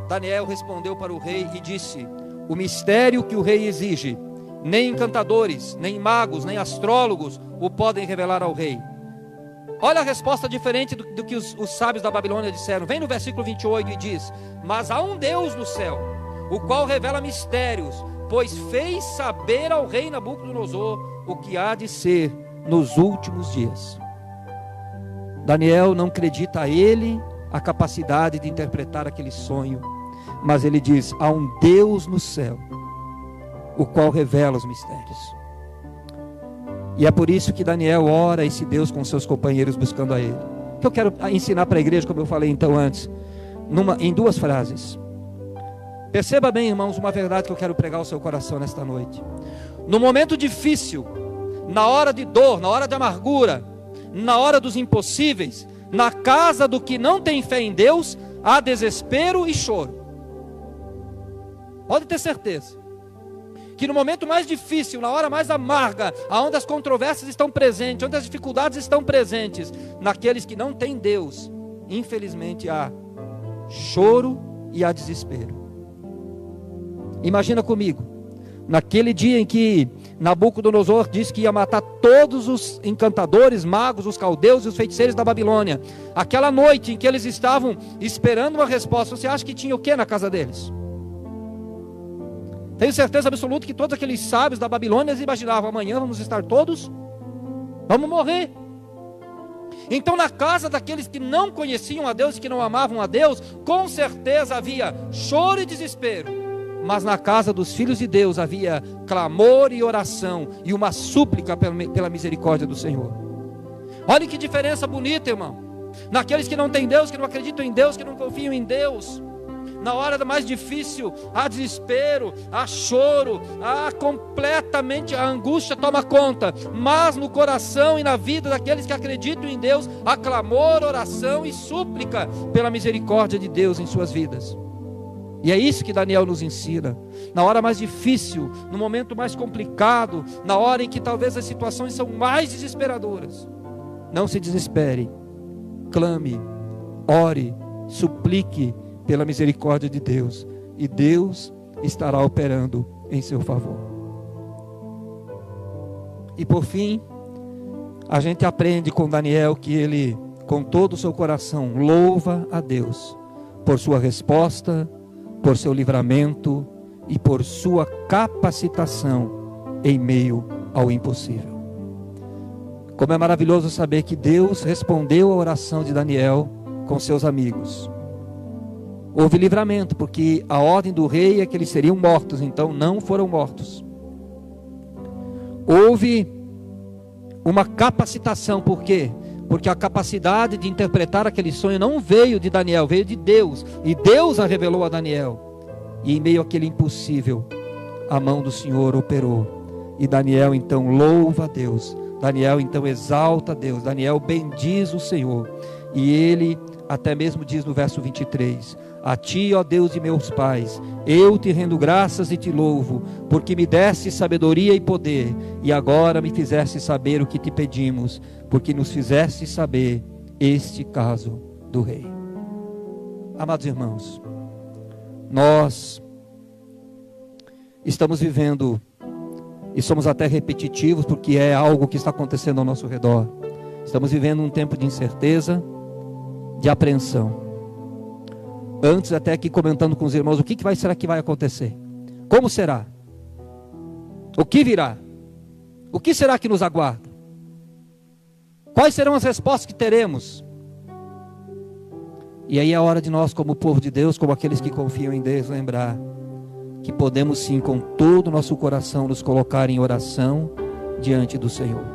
Daniel respondeu para o rei e disse: o mistério que o rei exige, nem encantadores, nem magos, nem astrólogos o podem revelar ao rei. Olha a resposta diferente do que os sábios da Babilônia disseram. Vem no versículo 28 e diz: mas há um Deus no céu, o qual revela mistérios, pois fez saber ao rei Nabucodonosor o que há de ser nos últimos dias. Daniel não acredita a ele a capacidade de interpretar aquele sonho, mas ele diz: há um Deus no céu, o qual revela os mistérios. E é por isso que Daniel ora a esse Deus com seus companheiros, buscando a ele. Que eu quero ensinar para a igreja, como eu falei então antes, em 2 frases. Perceba bem, irmãos, uma verdade que eu quero pregar ao seu coração nesta noite. No momento difícil, na hora de dor, na hora de amargura, na hora dos impossíveis, na casa do que não tem fé em Deus, há desespero e choro. Pode ter certeza que no momento mais difícil, na hora mais amarga, onde as controvérsias estão presentes, onde as dificuldades estão presentes, naqueles que não têm Deus, infelizmente há choro e há desespero. Imagina comigo, naquele dia em que Nabucodonosor disse que ia matar todos os encantadores, magos, os caldeus e os feiticeiros da Babilônia, aquela noite em que eles estavam esperando uma resposta, você acha que tinha o que na casa deles? Tenho certeza absoluta que todos aqueles sábios da Babilônia imaginavam: amanhã vamos estar todos, vamos morrer. Então na casa daqueles que não conheciam a Deus e que não amavam a Deus, com certeza havia choro e desespero. Mas na casa dos filhos de Deus havia clamor e oração e uma súplica pela misericórdia do Senhor. Olha que diferença bonita, irmão. Naqueles que não têm Deus, que não acreditam em Deus, que não confiam em Deus, na hora mais difícil, há desespero, há choro, há completamente, a angústia toma conta. Mas no coração e na vida daqueles que acreditam em Deus, há clamor, oração e súplica pela misericórdia de Deus em suas vidas. E é isso que Daniel nos ensina. Na hora mais difícil, no momento mais complicado, na hora em que talvez as situações são mais desesperadoras, não se desespere, clame, ore, suplique pela misericórdia de Deus, e Deus estará operando em seu favor. E por fim, a gente aprende com Daniel que ele, com todo o seu coração, louva a Deus por sua resposta, por seu livramento e por sua capacitação em meio ao impossível. Como é maravilhoso saber que Deus respondeu a oração de Daniel com seus amigos. Houve livramento, porque a ordem do rei é que eles seriam mortos, então não foram mortos. Houve uma capacitação, por quê? Porque a capacidade de interpretar aquele sonho não veio de Daniel, veio de Deus, e Deus a revelou a Daniel. E em meio àquele impossível, a mão do Senhor operou, e Daniel então louva a Deus, Daniel então exalta a Deus, Daniel bendiz o Senhor, e ele até mesmo diz no verso 23: a ti, ó Deus de meus pais, eu te rendo graças e te louvo, porque me deste sabedoria e poder, e agora me fizeste saber o que te pedimos, porque nos fizeste saber este caso do rei. Amados irmãos, nós estamos vivendo, e somos até repetitivos, porque é algo que está acontecendo ao nosso redor. Estamos vivendo um tempo de incerteza, de apreensão. Antes até aqui comentando com os irmãos, o que será que vai acontecer? Como será? O que virá? O que será que nos aguarda? Quais serão as respostas que teremos? E aí é a hora de nós, como povo de Deus, como aqueles que confiam em Deus, lembrar que podemos sim, com todo o nosso coração, nos colocar em oração diante do Senhor.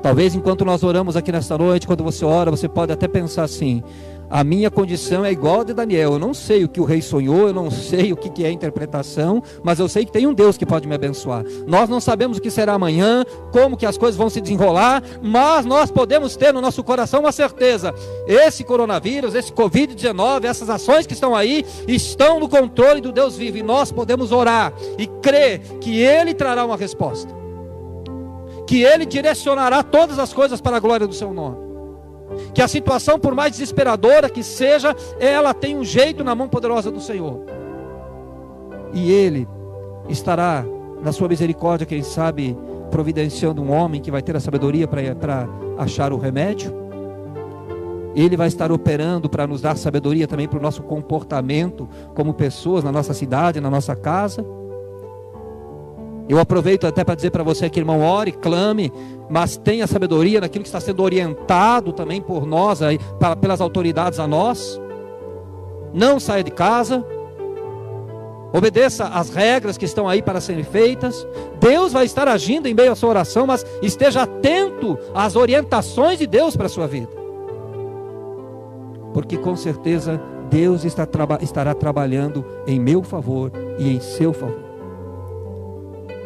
Talvez enquanto nós oramos aqui nesta noite, quando você ora, você pode até pensar assim: a minha condição é igual a de Daniel. Eu não sei o que o rei sonhou, eu não sei o que é a interpretação, mas eu sei que tem um Deus que pode me abençoar. Nós não sabemos o que será amanhã, como que as coisas vão se desenrolar, mas nós podemos ter no nosso coração uma certeza: esse coronavírus, esse Covid-19, essas ações que estão aí, estão no controle do Deus vivo, e nós podemos orar e crer que Ele trará uma resposta, que Ele direcionará todas as coisas para a glória do seu nome, que a situação, por mais desesperadora que seja, ela tem um jeito na mão poderosa do Senhor, e Ele estará na sua misericórdia, quem sabe providenciando um homem que vai ter a sabedoria para achar o remédio. Ele vai estar operando para nos dar sabedoria também para o nosso comportamento como pessoas, na nossa cidade, na nossa casa. Eu aproveito até para dizer para você que, irmão, ore, clame, mas tenha sabedoria naquilo que está sendo orientado também por nós, aí, pelas autoridades a nós. Não saia de casa, obedeça às regras que estão aí para serem feitas. Deus vai estar agindo em meio à sua oração, mas esteja atento às orientações de Deus para a sua vida, porque com certeza Deus estará trabalhando em meu favor e em seu favor.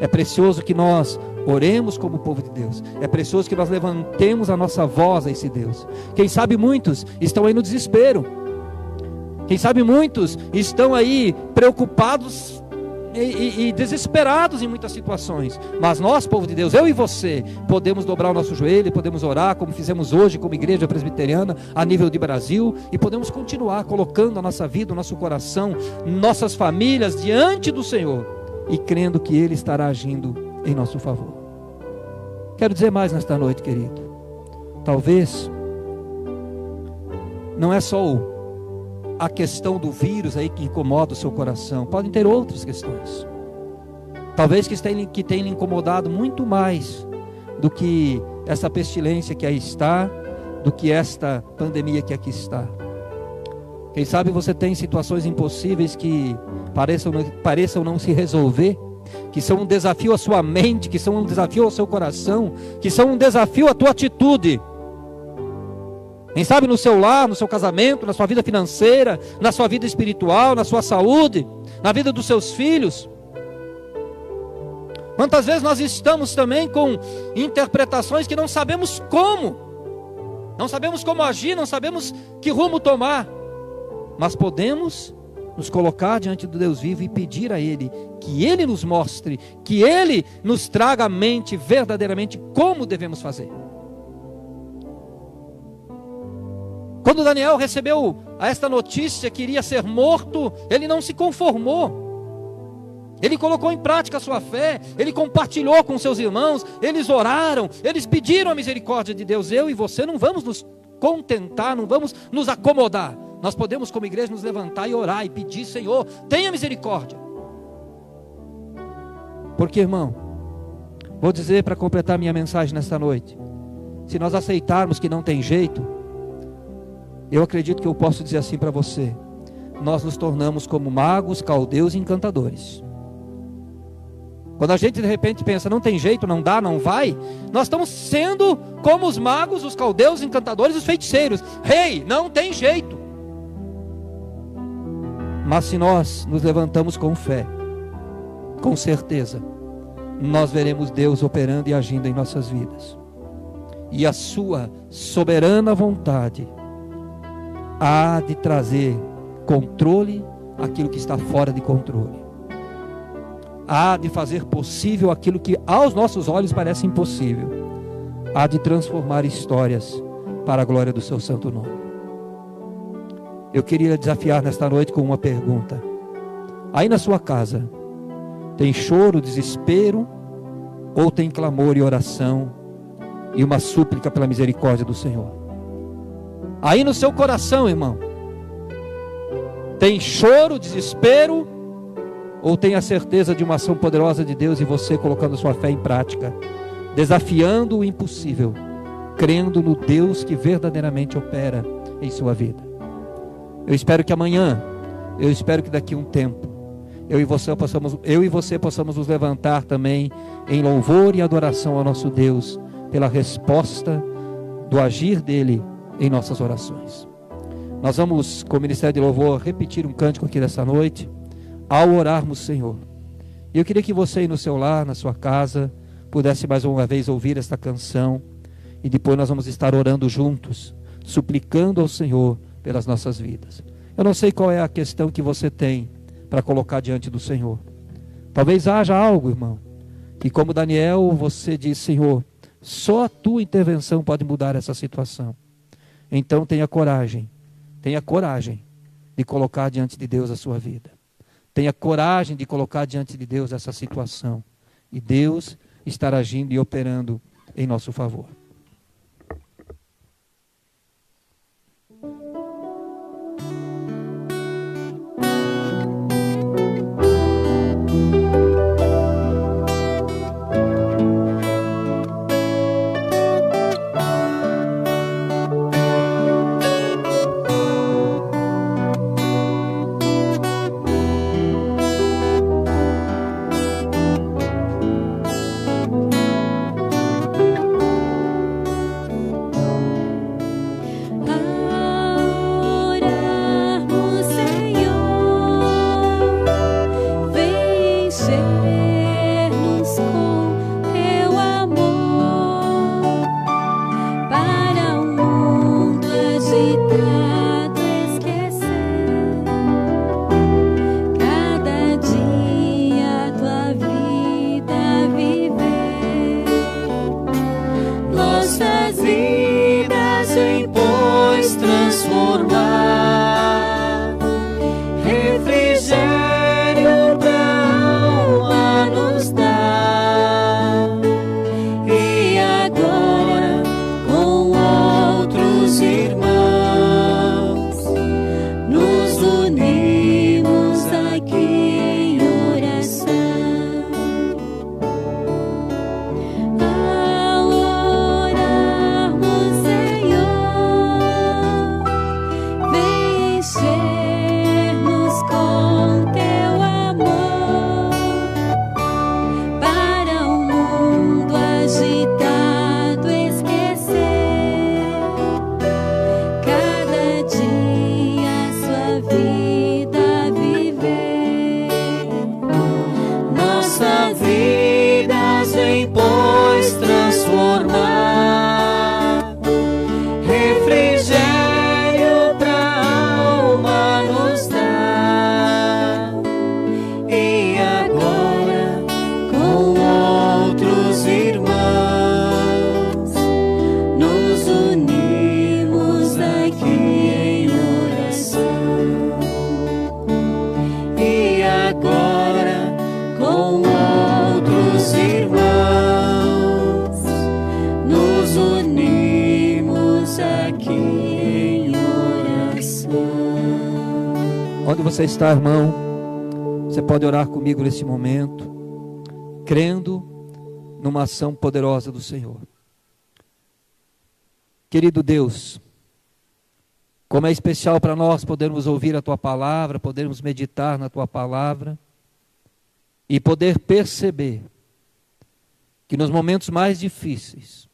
É precioso que nós oremos como povo de Deus. É precioso que nós levantemos a nossa voz a esse Deus. Quem sabe muitos estão aí no desespero. Quem sabe muitos estão aí preocupados e desesperados em muitas situações. Mas nós, povo de Deus, eu e você, podemos dobrar o nosso joelho, podemos orar como fizemos hoje como igreja presbiteriana a nível de Brasil, e podemos continuar colocando a nossa vida, o nosso coração, nossas famílias diante do Senhor, e crendo que Ele estará agindo em nosso favor. Quero dizer mais nesta noite, querido. Talvez não é só a questão do vírus aí que incomoda o seu coração. Podem ter outras questões, talvez que tenha lhe incomodado muito mais do que essa pestilência que aí está, do que esta pandemia que aqui está. Quem sabe você tem situações impossíveis que pareçam não se resolver, que são um desafio à sua mente, que são um desafio ao seu coração, que são um desafio à tua atitude. Quem sabe no seu lar, no seu casamento, na sua vida financeira, na sua vida espiritual, na sua saúde, na vida dos seus filhos. Quantas vezes nós estamos também com interpretações que não sabemos como agir, não sabemos que rumo tomar, mas podemos nos colocar diante do Deus vivo e pedir a Ele que Ele nos mostre, que Ele nos traga à mente verdadeiramente como devemos fazer. Quando Daniel recebeu esta notícia que iria ser morto, ele não se conformou. Ele colocou em prática a sua fé, ele compartilhou com seus irmãos, eles oraram, eles pediram a misericórdia de Deus. Eu e você não vamos nos contentar, não vamos nos acomodar. Nós podemos, como igreja, nos levantar e orar e pedir: Senhor, tenha misericórdia. Porque, irmão, vou dizer para completar minha mensagem nesta noite: se nós aceitarmos que não tem jeito, eu acredito que eu posso dizer assim para você: nós nos tornamos como magos, caldeus e encantadores. Quando a gente de repente pensa, não tem jeito, não dá, não vai, nós estamos sendo como os magos, os caldeus, os encantadores, os feiticeiros. Rei, não tem jeito. Mas se nós nos levantamos com fé, com certeza, nós veremos Deus operando e agindo em nossas vidas. E a sua soberana vontade há de trazer controle àquilo que está fora de controle. Há de fazer possível aquilo que aos nossos olhos parece impossível. Há de transformar histórias para a glória do seu santo nome. Eu queria desafiar nesta noite com uma pergunta. Aí na sua casa, tem choro, desespero, ou tem clamor e oração e uma súplica pela misericórdia do Senhor? Aí no seu coração, irmão, tem choro, desespero, ou tem a certeza de uma ação poderosa de Deus e você colocando sua fé em prática, desafiando o impossível, crendo no Deus que verdadeiramente opera em sua vida? Eu espero que amanhã, eu espero que daqui a um tempo, eu e você possamos nos levantar também em louvor e adoração ao nosso Deus, pela resposta do agir dele em nossas orações. Nós vamos, com o Ministério de Louvor, repetir um cântico aqui dessa noite, ao orarmos, Senhor. E eu queria que você aí no seu lar, na sua casa, pudesse mais uma vez ouvir esta canção, e depois nós vamos estar orando juntos, suplicando ao Senhor pelas nossas vidas. Eu não sei qual é a questão que você tem para colocar diante do Senhor. Talvez haja algo, irmão, que como Daniel, você diz: Senhor, só a tua intervenção pode mudar essa situação. Então tenha coragem de colocar diante de Deus a sua vida. Tenha coragem de colocar diante de Deus essa situação. E Deus estará agindo e operando em nosso favor. Onde você está, irmão, você pode orar comigo nesse momento, crendo numa ação poderosa do Senhor. Querido Deus, como é especial para nós podermos ouvir a Tua Palavra, podermos meditar na Tua Palavra e poder perceber que nos momentos mais difíceis,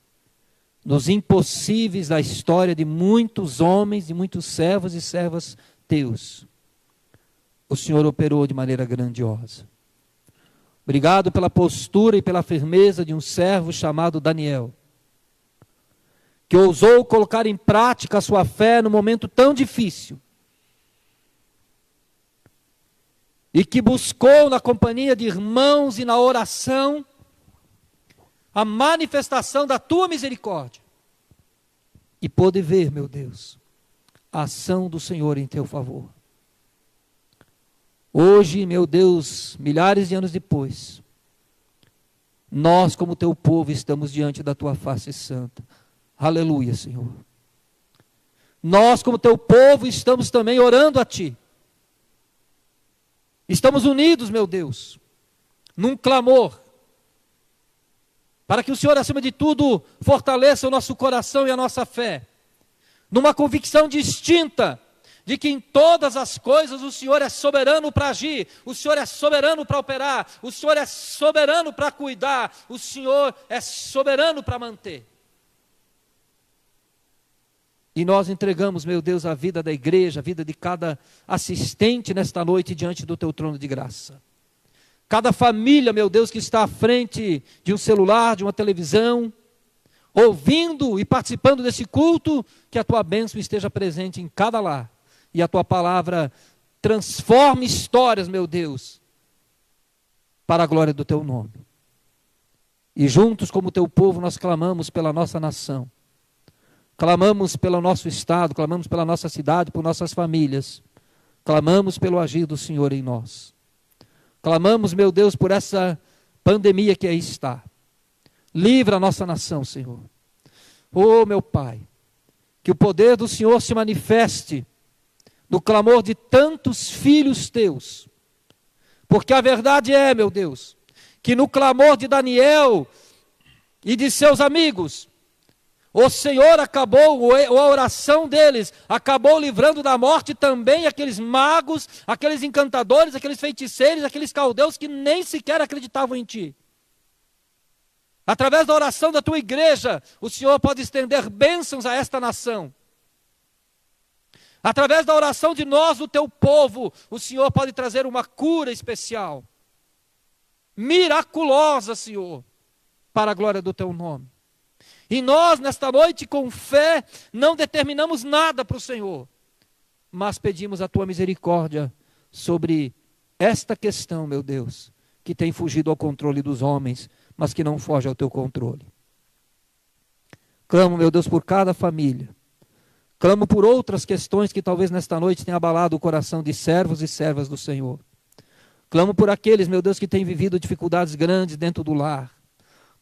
nos impossíveis da história de muitos homens e muitos servos e servas Teus, o Senhor operou de maneira grandiosa. Obrigado pela postura e pela firmeza de um servo chamado Daniel, que ousou colocar em prática a sua fé no momento tão difícil, e que buscou na companhia de irmãos e na oração a manifestação da Tua misericórdia, e pôde ver, meu Deus, a ação do Senhor em Teu favor. Hoje, meu Deus, milhares de anos depois, nós como Teu povo estamos diante da Tua face santa. Aleluia, Senhor. Nós como Teu povo estamos também orando a Ti. Estamos unidos, meu Deus, num clamor, para que o Senhor, acima de tudo, fortaleça o nosso coração e a nossa fé, numa convicção distinta de que em todas as coisas o Senhor é soberano para agir, o Senhor é soberano para operar, o Senhor é soberano para cuidar, o Senhor é soberano para manter. E nós entregamos, meu Deus, a vida da igreja, a vida de cada assistente nesta noite diante do teu trono de graça. Cada família, meu Deus, que está à frente de um celular, de uma televisão, ouvindo e participando desse culto, que a tua bênção esteja presente em cada lar. E a tua palavra transforme histórias, meu Deus, para a glória do teu nome. E juntos, como teu povo, nós clamamos pela nossa nação. Clamamos pelo nosso estado, clamamos pela nossa cidade, por nossas famílias. Clamamos pelo agir do Senhor em nós. Clamamos, meu Deus, por essa pandemia que aí está. Livra a nossa nação, Senhor. Oh, meu Pai, que o poder do Senhor se manifeste no clamor de tantos filhos teus. Porque a verdade é, meu Deus, que no clamor de Daniel e de seus amigos, o Senhor acabou, a oração deles, acabou livrando da morte também aqueles magos, aqueles encantadores, aqueles feiticeiros, aqueles caldeus que nem sequer acreditavam em Ti. Através da oração da Tua igreja, o Senhor pode estender bênçãos a esta nação. Através da oração de nós, do Teu povo, o Senhor pode trazer uma cura especial, miraculosa, Senhor, para a glória do Teu nome. E nós, nesta noite, com fé, não determinamos nada para o Senhor, mas pedimos a Tua misericórdia sobre esta questão, meu Deus, que tem fugido ao controle dos homens, mas que não foge ao Teu controle. Clamo, meu Deus, por cada família. Clamo por outras questões que talvez nesta noite tenham abalado o coração de servos e servas do Senhor. Clamo por aqueles, meu Deus, que têm vivido dificuldades grandes dentro do lar.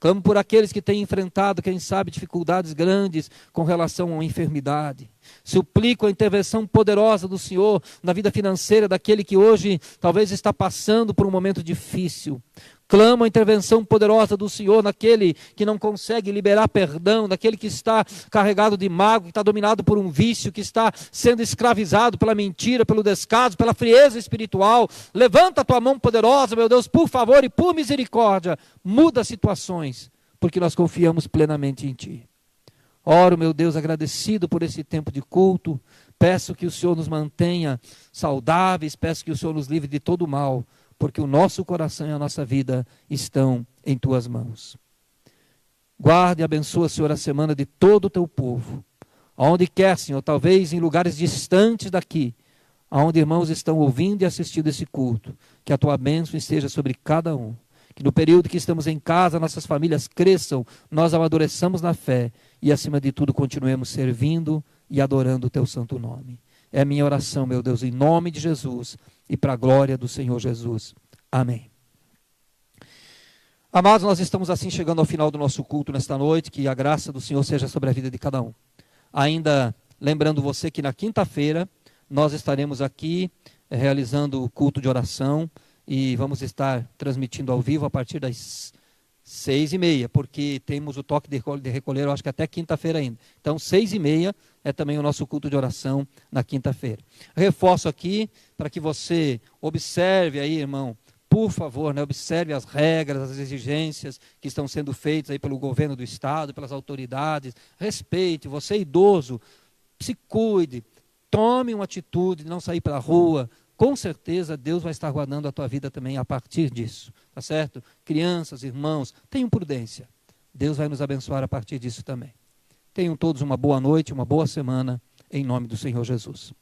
Clamo por aqueles que têm enfrentado, quem sabe, dificuldades grandes com relação à enfermidade. Suplico a intervenção poderosa do Senhor na vida financeira daquele que hoje talvez está passando por um momento difícil. Clamo a intervenção poderosa do Senhor naquele que não consegue liberar perdão, naquele que está carregado de mágoa, que está dominado por um vício, que está sendo escravizado pela mentira, pelo descaso, pela frieza espiritual. Levanta a tua mão poderosa, meu Deus, por favor e por misericórdia, muda as situações, porque nós confiamos plenamente em Ti. Oro, meu Deus, agradecido por esse tempo de culto, peço que o Senhor nos mantenha saudáveis, peço que o Senhor nos livre de todo o mal, porque o nosso coração e a nossa vida estão em Tuas mãos. Guarde e abençoa, Senhor, a semana de todo o Teu povo. Aonde quer, Senhor, talvez em lugares distantes daqui, aonde irmãos estão ouvindo e assistindo esse culto, que a Tua bênção esteja sobre cada um. Que no período que estamos em casa, nossas famílias cresçam, nós amadureçamos na fé e, acima de tudo, continuemos servindo e adorando o Teu santo nome. É a minha oração, meu Deus, em nome de Jesus e para a glória do Senhor Jesus. Amém. Amados, nós estamos assim chegando ao final do nosso culto nesta noite, que a graça do Senhor seja sobre a vida de cada um. Ainda lembrando você que na quinta-feira nós estaremos aqui realizando o culto de oração e vamos estar transmitindo ao vivo a partir das 6h30, porque temos o toque de recolher, eu acho que até quinta-feira ainda. Então, 6h30 é também o nosso culto de oração na quinta-feira. Reforço aqui para que você observe aí, irmão, por favor, né, observe as regras, as exigências que estão sendo feitas aí pelo governo do estado, pelas autoridades. Respeite, você é idoso, se cuide, tome uma atitude de não sair para a rua. Com certeza Deus vai estar guardando a tua vida também a partir disso, tá certo? Crianças, irmãos, tenham prudência. Deus vai nos abençoar a partir disso também. Tenham todos uma boa noite, uma boa semana, em nome do Senhor Jesus.